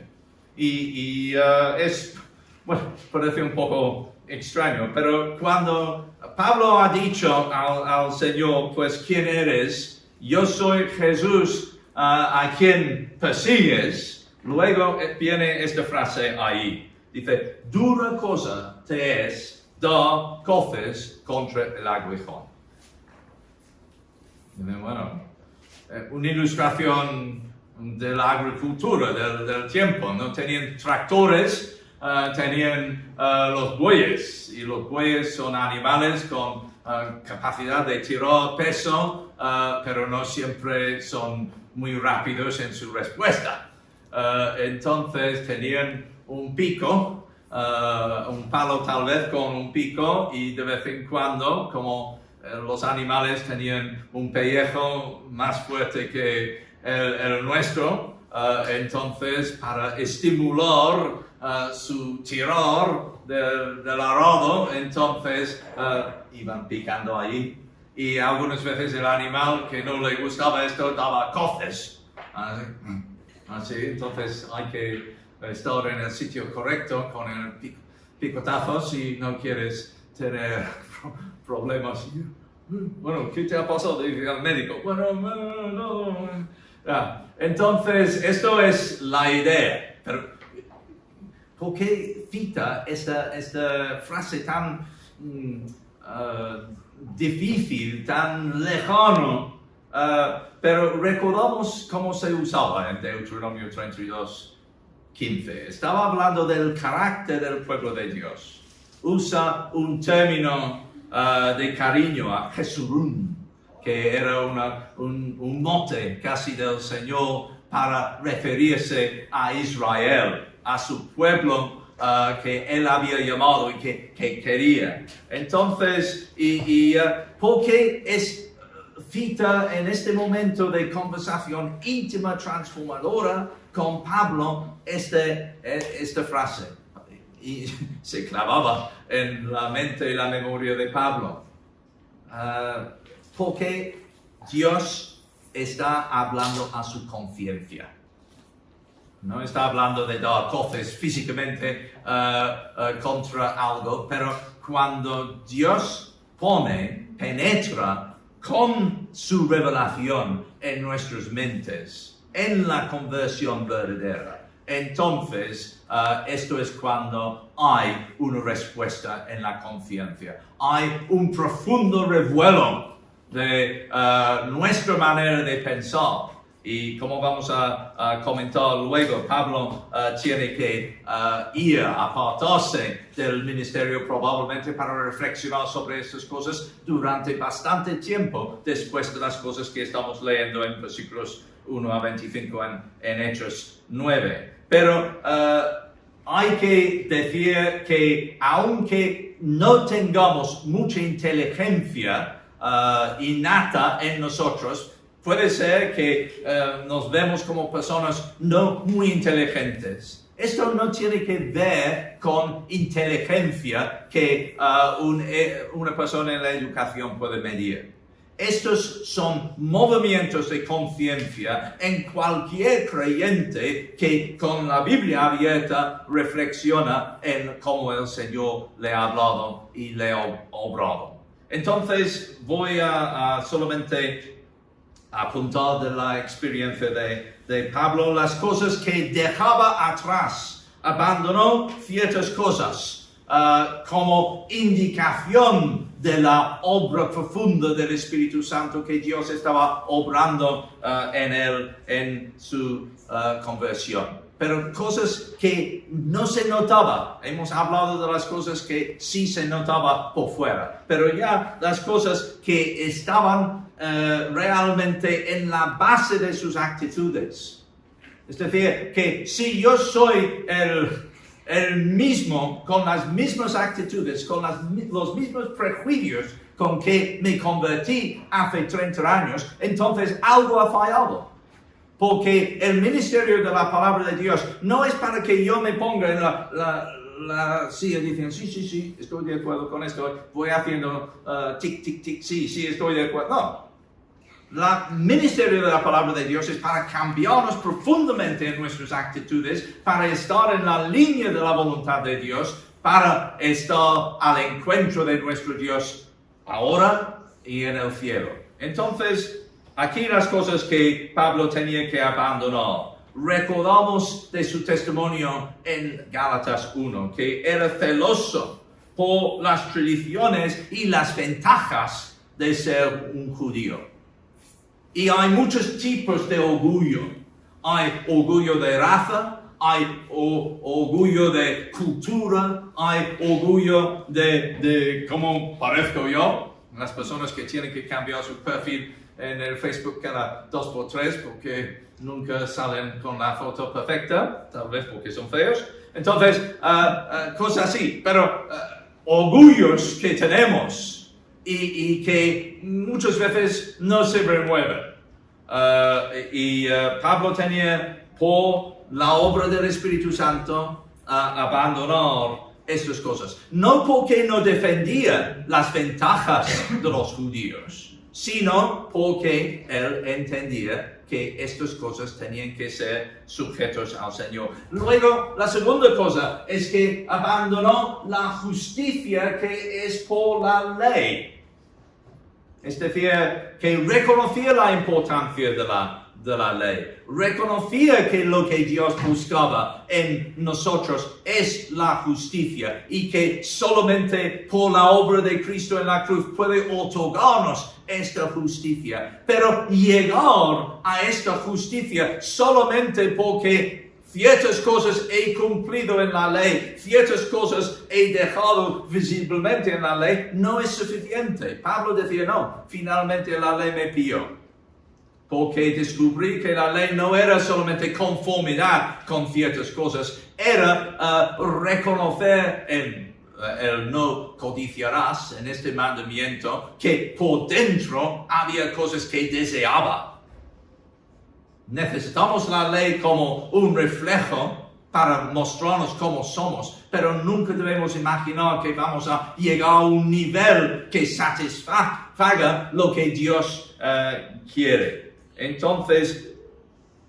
Y es, bueno, parece un poco extraño, pero cuando Pablo ha dicho al Señor, pues, ¿quién eres? Yo soy Jesús a quien persigues. Luego viene esta frase ahí. Dice, dura cosa te es dar coces contra el aguijón. Bueno, una ilustración de la agricultura del tiempo. No tenían tractores, tenían los bueyes. Y los bueyes son animales con capacidad de tirar peso, pero no siempre son muy rápidos en su respuesta. Entonces tenían un pico, un palo tal vez con un pico, y de vez en cuando, como los animales tenían un pellejo más fuerte que el nuestro, entonces para estimular su tirar del arado, entonces iban picando allí, y algunas veces el animal que no le gustaba esto daba coces. Así, entonces hay que estar en el sitio correcto con el picotazo si no quieres tener problemas. Bueno, ¿qué te ha pasado? Dice al médico. Bueno, no. Entonces, esto es la idea. Pero, ¿por qué cita esta frase tan difícil, tan lejano? Pero recordamos cómo se usaba en Deuteronomio 32:15. Estaba hablando del carácter del pueblo de Dios. Usa un término de cariño a Jesurún, que era un mote casi del Señor para referirse a Israel, a su pueblo que Él había llamado y que quería. Entonces, ¿por qué es cita en este momento de conversación íntima, transformadora con Pablo esta frase? Y se clavaba en la mente y la memoria de Pablo. Porque Dios está hablando a su conciencia. No está hablando de dar coces físicamente contra algo, pero cuando Dios penetra con su revelación en nuestras mentes, en la conversión verdadera, entonces esto es cuando hay una respuesta en la conciencia. Hay un profundo revuelo de nuestra manera de pensar. Y como vamos a comentar luego, Pablo tiene que ir a apartarse del ministerio probablemente para reflexionar sobre estas cosas durante bastante tiempo después de las cosas que estamos leyendo en versículos 1 a 25 en Hechos 9. Pero hay que decir que aunque no tengamos mucha inteligencia innata en nosotros, puede ser que nos vemos como personas no muy inteligentes. Esto no tiene que ver con inteligencia que una persona en la educación puede medir. Estos son movimientos de conciencia en cualquier creyente que con la Biblia abierta reflexiona en cómo el Señor le ha hablado y le ha obrado. Entonces voy a solamente apuntar de la experiencia de Pablo las cosas que dejaba atrás. Abandonó ciertas cosas como indicación de la obra profunda del Espíritu Santo que Dios estaba obrando en él, en su conversión. Pero cosas que no se notaba. Hemos hablado de las cosas que sí se notaba por fuera. Pero ya las cosas que estaban realmente en la base de sus actitudes. Es decir, que si yo soy el mismo, con las mismas actitudes, con los mismos prejuicios con que me convertí hace 30 años, entonces algo ha fallado. Porque el ministerio de la palabra de Dios no es para que yo me ponga en la silla diciendo, sí, estoy de acuerdo con esto, voy haciendo tic, tic, tic, sí, estoy de acuerdo. No. El ministerio de la palabra de Dios es para cambiarnos profundamente en nuestras actitudes, para estar en la línea de la voluntad de Dios, para estar al encuentro de nuestro Dios ahora y en el cielo. Entonces, aquí las cosas que Pablo tenía que abandonar. Recordamos de su testimonio en Gálatas 1, que era celoso por las tradiciones y las ventajas de ser un judío. Y hay muchos tipos de orgullo. Hay orgullo de raza, hay orgullo de cultura, hay orgullo de cómo parezco yo. Las personas que tienen que cambiar su perfil en el Facebook cada 2x3 porque nunca salen con la foto perfecta, tal vez porque son feos. Entonces, cosas así. Pero orgullos que tenemos y que muchas veces no se remueven. Pablo tenía por la obra del Espíritu Santo abandonar estas cosas. No porque no defendía las ventajas de los judíos, sino porque él entendía que estas cosas tenían que ser sujetos al Señor. Luego, la segunda cosa es que abandonó la justicia que es por la ley. Es decir, que reconocía la importancia de la ley. Reconocía que lo que Dios buscaba en nosotros es la justicia y que solamente por la obra de Cristo en la cruz puede otorgarnos esta justicia. Pero llegar a esta justicia solamente porque ciertas cosas he cumplido en la ley, ciertas cosas he dejado visiblemente en la ley, no es suficiente. Pablo decía, no, finalmente la ley me pilló. Porque descubrí que la ley no era solamente conformidad con ciertas cosas, era reconocer el no codiciarás en este mandamiento, que por dentro había cosas que deseaba. Necesitamos la ley como un reflejo para mostrarnos cómo somos, pero nunca debemos imaginar que vamos a llegar a un nivel que satisfaga lo que Dios quiere. Entonces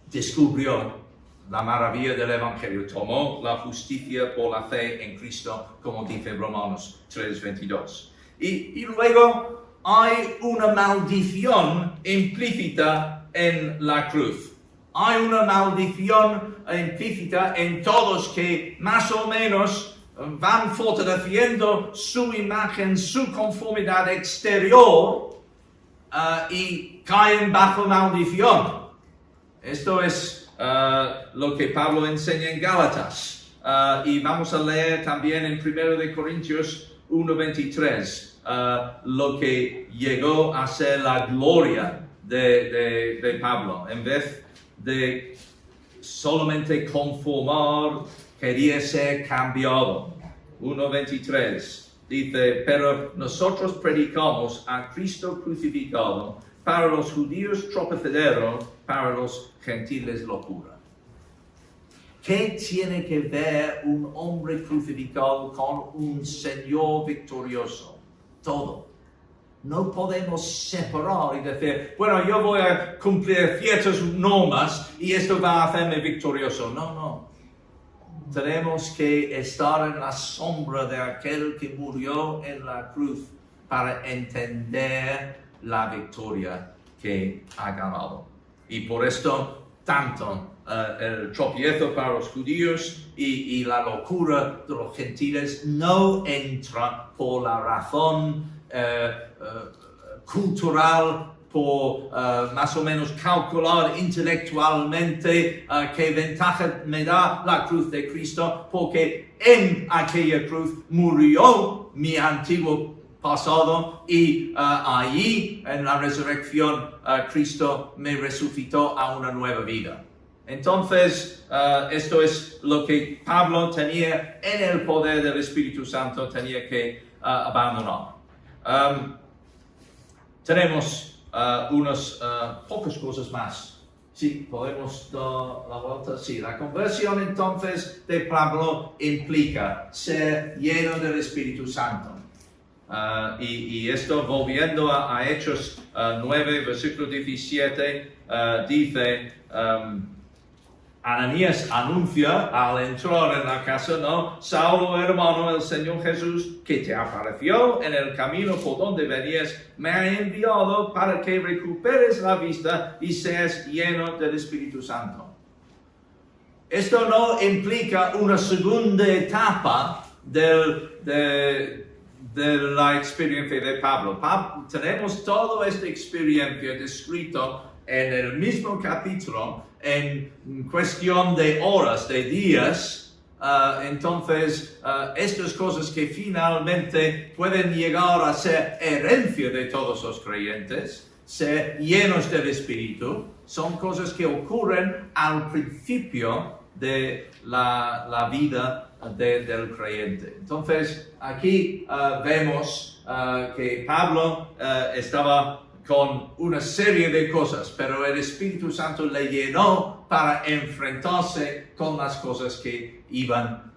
descubrió la maravilla del Evangelio, tomó la justicia por la fe en Cristo, como dice Romanos 3:22. Y luego hay una maldición implícita en la cruz. Hay una maldición implícita en todos que más o menos van fortaleciendo su imagen, su conformidad exterior y caen bajo maldición. Esto es lo que Pablo enseña en Gálatas. Y vamos a leer también en 1 de Corintios 1:23 lo que llegó a ser la gloria de Pablo. En vez de solamente conformar, quería ser cambiado. 1:23 dice, pero nosotros predicamos a Cristo crucificado, para los judíos tropezadero, para los gentiles locura. ¿Qué tiene que ver un hombre crucificado con un Señor victorioso? Todo. No podemos separar y decir, bueno, yo voy a cumplir ciertas normas y esto va a hacerme victorioso. No. Tenemos que estar en la sombra de aquel que murió en la cruz para entender la victoria que ha ganado. Y por esto, tanto el tropiezo para los judíos y la locura de los gentiles no entra por la razón cultural, por más o menos calcular intelectualmente qué ventaja me da la cruz de Cristo, porque en aquella cruz murió mi antiguo pasado y allí en la resurrección Cristo me resucitó a una nueva vida. Entonces, esto es lo que Pablo tenía en el poder del Espíritu Santo, tenía que abandonar. Tenemos unas pocas cosas más. Sí, podemos dar la vuelta. Sí, la conversión entonces de Pablo implica ser lleno del Espíritu Santo. Y esto, volviendo a Hechos 9, versículo 17, dice, Ananías anuncia al entrar en la casa, ¿no? Saulo, hermano, el Señor Jesús, que te apareció en el camino por donde venías, me ha enviado para que recuperes la vista y seas lleno del Espíritu Santo. Esto no implica una segunda etapa de la experiencia de Pablo. Tenemos toda esta experiencia descrita en el mismo capítulo en cuestión de horas, de días. Entonces, estas cosas que finalmente pueden llegar a ser herencia de todos los creyentes, ser llenos del Espíritu, son cosas que ocurren al principio de la vida del creyente. Entonces, aquí vemos que Pablo estaba con una serie de cosas, pero el Espíritu Santo le llenó para enfrentarse con las cosas que iban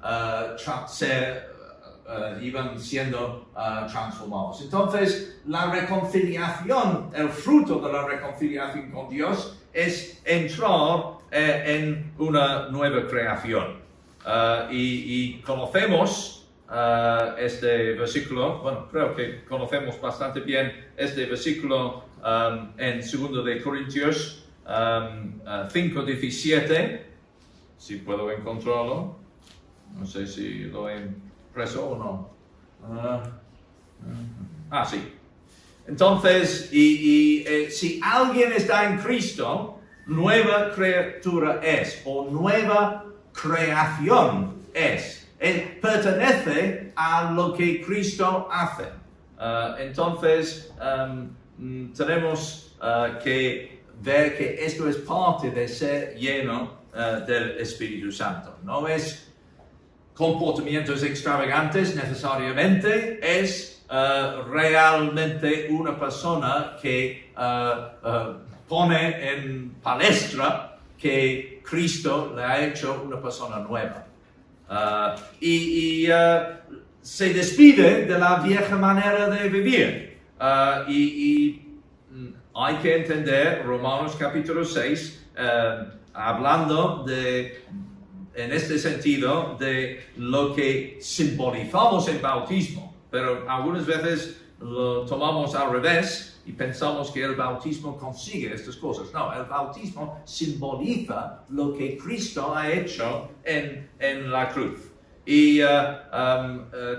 siendo transformados. Entonces, la reconciliación, el fruto de la reconciliación con Dios es entrar en una nueva creación. Y conocemos este versículo, bueno, creo que conocemos bastante bien este versículo en 2 de Corintios 5:17, si puedo encontrarlo, no sé si lo he impreso o no. Sí. Entonces, si alguien está en Cristo, nueva criatura es, o nueva creación es. Él pertenece a lo que Cristo hace. Entonces, tenemos que ver que esto es parte de ser lleno del Espíritu Santo. No es comportamientos extravagantes necesariamente, es realmente una persona que pone en palestra que Cristo le ha hecho una persona nueva. Se despide de la vieja manera de vivir. Hay que entender Romanos capítulo 6, hablando en este sentido de lo que simbolizamos en bautismo, pero algunas veces lo tomamos al revés y pensamos que el bautismo consigue estas cosas. No, el bautismo simboliza lo que Cristo ha hecho en la cruz. Y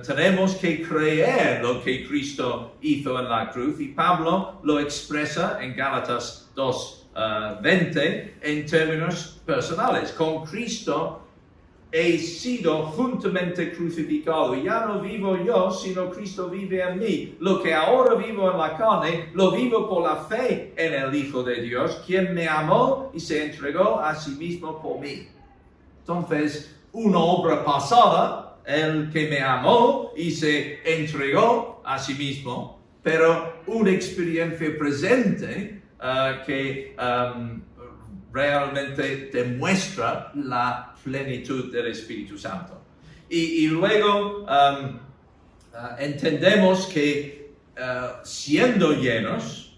tenemos que creer lo que Cristo hizo en la cruz, y Pablo lo expresa en Gálatas 2, 20 en términos personales. Con Cristo he sido juntamente crucificado. Ya no vivo yo, sino Cristo vive en mí. Lo que ahora vivo en la carne, lo vivo por la fe en el Hijo de Dios, quien me amó y se entregó a sí mismo por mí. Entonces, una obra pasada, el que me amó y se entregó a sí mismo, pero una experiencia presente que realmente demuestra la plenitud del Espíritu Santo. Y luego entendemos que siendo llenos,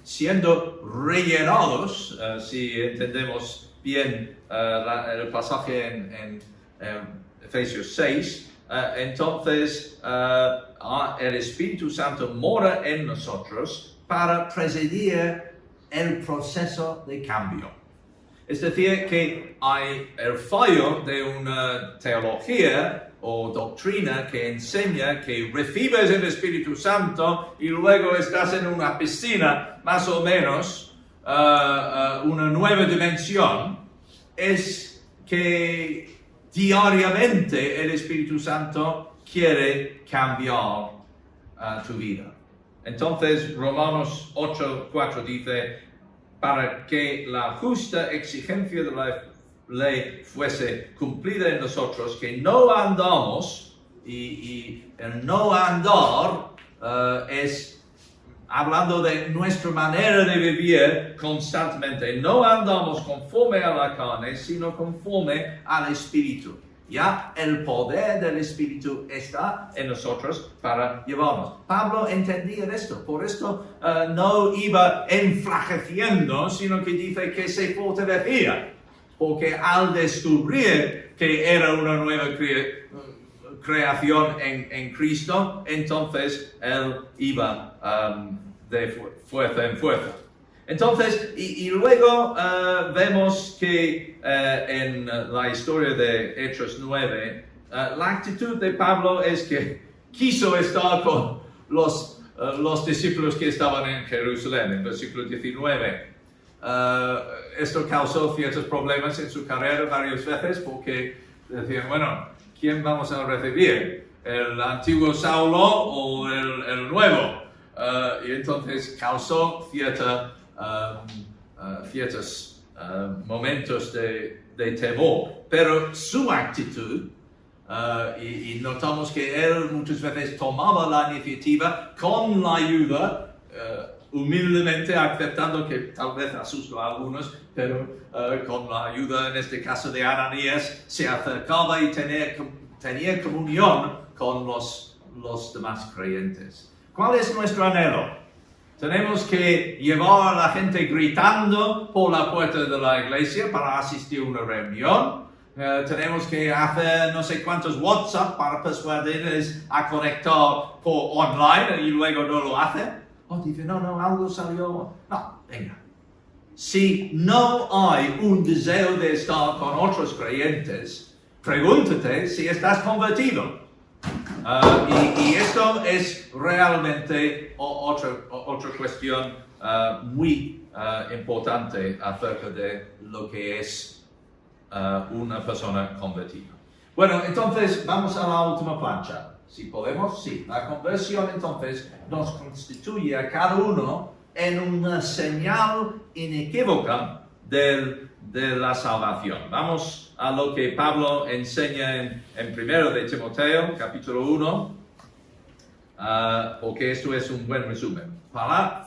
siendo rellenados, si entendemos bien el pasaje en Efesios 6, entonces el Espíritu Santo mora en nosotros para presidir el proceso de cambio. Es decir, que hay el fallo de una teología o doctrina que enseña que recibes el Espíritu Santo y luego estás en una piscina, más o menos, una nueva dimensión, es que diariamente el Espíritu Santo quiere cambiar tu vida. Entonces, Romanos 8:4 dice, para que la justa exigencia de la ley fuese cumplida en nosotros, que no andamos, y el no andar es hablando de nuestra manera de vivir constantemente. No andamos conforme a la carne, sino conforme al Espíritu. Ya el poder del Espíritu está en nosotros para llevarnos. Pablo entendía esto, por esto no iba enflaqueciendo, sino que dice que se fortalecía, porque al descubrir que era una nueva creación en Cristo, entonces él iba de fuerza en fuerza. Entonces, y luego vemos que en la historia de Hechos 9, la actitud de Pablo es que quiso estar con los discípulos que estaban en Jerusalén, en versículo 19. Esto causó ciertos problemas en su carrera varias veces porque decían, bueno, ¿quién vamos a recibir? ¿El antiguo Saulo o el nuevo? Y entonces causó ciertos momentos de temor, pero su actitud, y notamos que él muchas veces tomaba la iniciativa con la ayuda, humildemente aceptando que tal vez asustó a algunos, pero con la ayuda en este caso de Ananías se acercaba y tenía comunión con los demás creyentes. ¿Cuál es nuestro anhelo? Tenemos que llevar a la gente gritando por la puerta de la iglesia para asistir a una reunión. Tenemos que hacer no sé cuántos WhatsApp para persuadirles a conectar por online y luego no lo hacen. Dice, no, algo salió. No, venga. Si no hay un deseo de estar con otros creyentes, pregúntate si estás convertido. Y esto es realmente otra cuestión muy importante acerca de lo que es una persona convertida. Bueno, entonces vamos a la última plancha. Si podemos, sí. La conversión entonces nos constituye a cada uno en una señal inequívoca de la salvación. Vamos a lo que Pablo enseña en 1 de Timoteo, capítulo 1, porque esto es un buen resumen.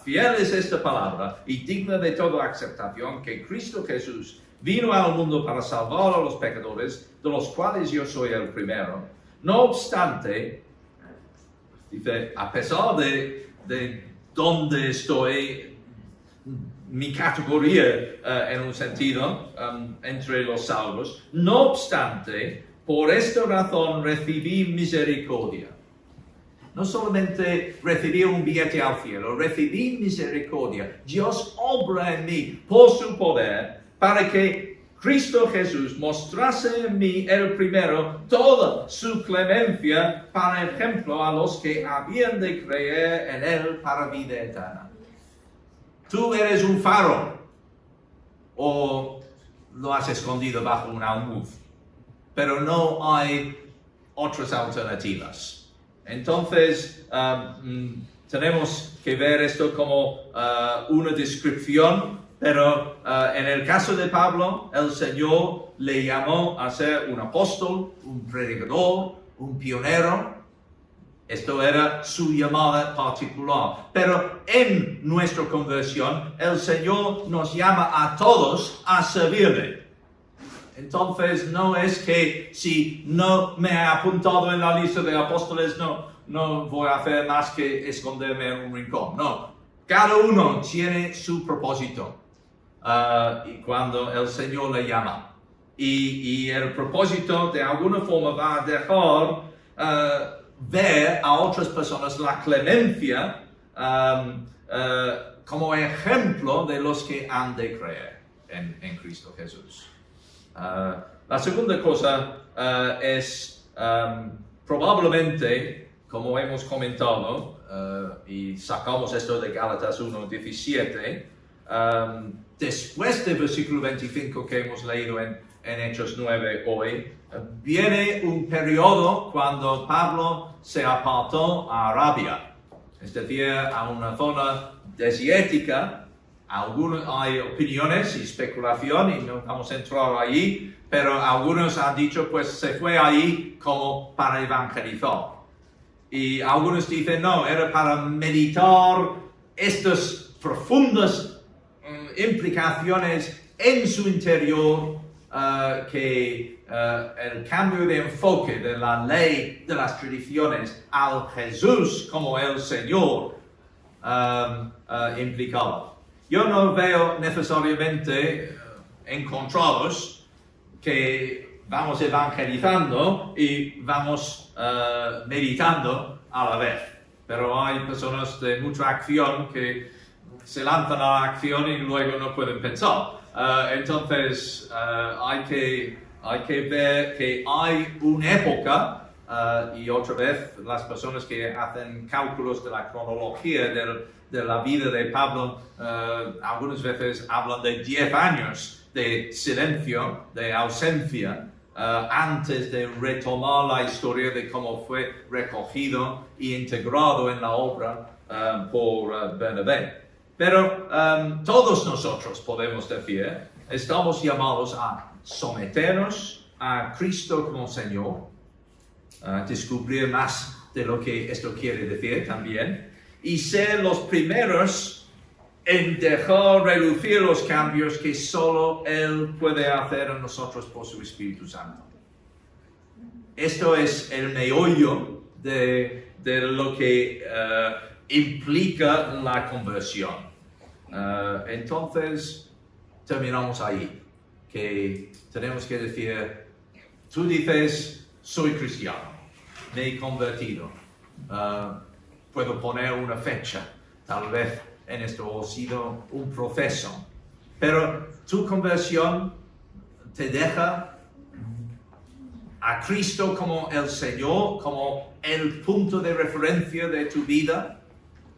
Fiel es esta palabra y digna de toda aceptación, que Cristo Jesús vino al mundo para salvar a los pecadores, de los cuales yo soy el primero. No obstante, dice, a pesar de dónde estoy, mi categoría en un sentido entre los salvos, no obstante, por esta razón recibí misericordia. No solamente recibí un billete al cielo, recibí misericordia. Dios obra en mí por su poder para que Cristo Jesús mostrase en mí el primero toda su clemencia para ejemplo a los que habían de creer en él para vida eterna. Tú eres un faro o lo has escondido bajo un almud, pero no hay otras alternativas. Entonces, tenemos que ver esto como una descripción, pero en el caso de Pablo, el Señor le llamó a ser un apóstol, un predicador, un pionero. Esto era su llamada particular. Pero en nuestra conversión, el Señor nos llama a todos a servirle. Entonces, no es que si no me he apuntado en la lista de apóstoles, no voy a hacer más que esconderme en un rincón. No, cada uno tiene su propósito y cuando el Señor le llama. Y el propósito de alguna forma va a dejar ver a otras personas la clemencia como ejemplo de los que han de creer en Cristo Jesús. La segunda cosa es probablemente, como hemos comentado, y sacamos esto de Gálatas 1:17, después del versículo 25 que hemos leído en Hechos 9 hoy, viene un periodo cuando Pablo se apartó a Arabia, es decir, a una zona desértica. Hay opiniones y especulación y no vamos a entrar allí, pero algunos han dicho pues se fue allí como para evangelizar. Y algunos dicen no, era para meditar estas profundas implicaciones en su interior que el cambio de enfoque de la ley de las tradiciones al Jesús como el Señor implicaba. Yo no veo necesariamente encontrados que vamos evangelizando y vamos meditando a la vez. Pero hay personas de mucha acción que se lanzan a la acción y luego no pueden pensar. Entonces hay que ver que hay una época, y otra vez las personas que hacen cálculos de la cronología de la vida de Pablo, algunas veces hablan de 10 años de silencio, de ausencia, antes de retomar la historia de cómo fue recogido e integrado en la obra por Bernabé. Pero todos nosotros podemos decir, estamos llamados a someternos a Cristo como Señor, descubrir más de lo que esto quiere decir también, y ser los primeros en dejar relucir los cambios que solo Él puede hacer en nosotros por su Espíritu Santo. Esto es el meollo de lo que implica la conversión. Entonces, terminamos ahí, que tenemos que decir, tú dices, soy cristiano, me he convertido, puedo poner una fecha, tal vez en esto ha sido un proceso, pero tu conversión te deja a Cristo como el Señor, como el punto de referencia de tu vida,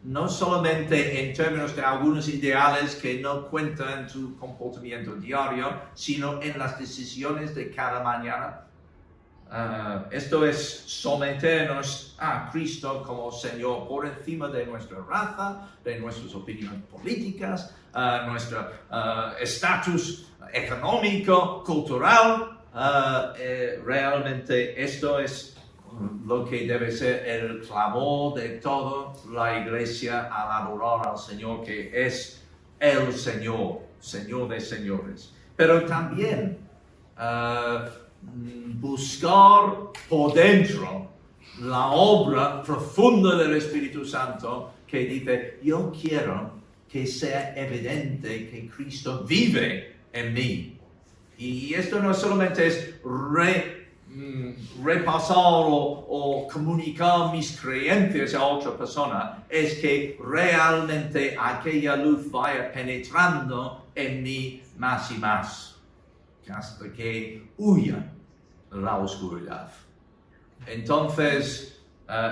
no solamente en términos de algunos ideales que no cuentan en tu comportamiento diario, sino en las decisiones de cada mañana. Esto es someternos a Cristo como Señor por encima de nuestra raza, de nuestras opiniones políticas, nuestro estatus económico, cultural. Realmente esto es lo que debe ser el clamor de toda la iglesia al adorar al Señor, que es el Señor, Señor de señores. Pero también buscar por dentro la obra profunda del Espíritu Santo que dice, yo quiero que sea evidente que Cristo vive en mí. Y esto no solamente es repasar o comunicar mis creencias a otra persona, es que realmente aquella luz vaya penetrando en mí más y más, hasta que huya la oscuridad. Entonces,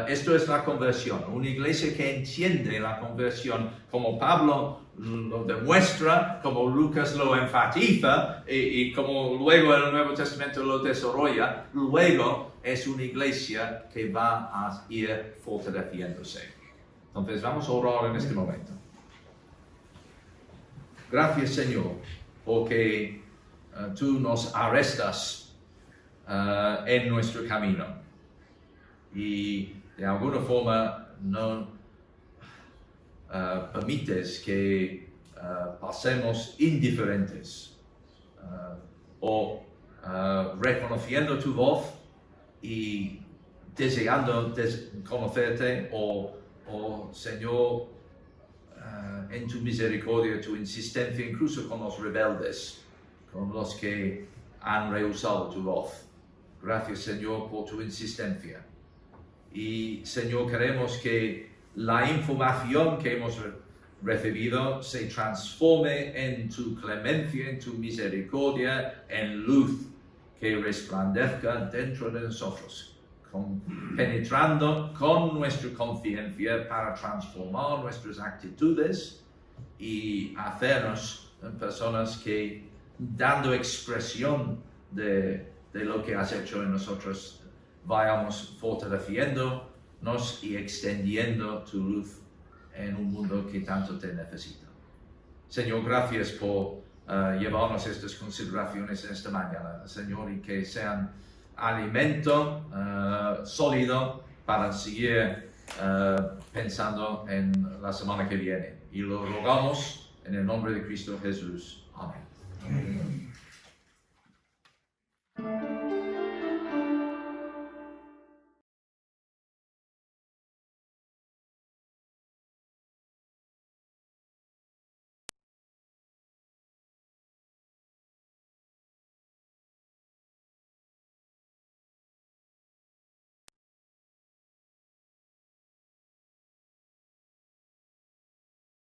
Esto es la conversión, una iglesia que entiende la conversión como Pablo lo demuestra, como Lucas lo enfatiza y como luego el Nuevo Testamento lo desarrolla. Luego es una iglesia que va a ir fortaleciéndose. Entonces vamos a orar en este momento. Gracias, Señor, porque tú nos arrestas en nuestro camino y de alguna forma no permites que pasemos indiferentes o reconociendo tu voz y deseando conocerte o Señor, en tu misericordia, tu insistencia incluso con los rebeldes, con los que han rehusado tu voz. Gracias, Señor, por tu insistencia. Y, Señor, queremos que la información que hemos recibido se transforme en tu clemencia, en tu misericordia, en luz que resplandezca dentro de nosotros, penetrando con nuestra conciencia para transformar nuestras actitudes y hacernos personas que, dando expresión de lo que has hecho en nosotros, vayamos fortaleciéndonos y extendiendo tu luz en un mundo que tanto te necesita. Señor, gracias por llevarnos estas consideraciones esta mañana, Señor, y que sean alimento sólido para seguir pensando en la semana que viene. Y lo rogamos en el nombre de Cristo Jesús. Amén.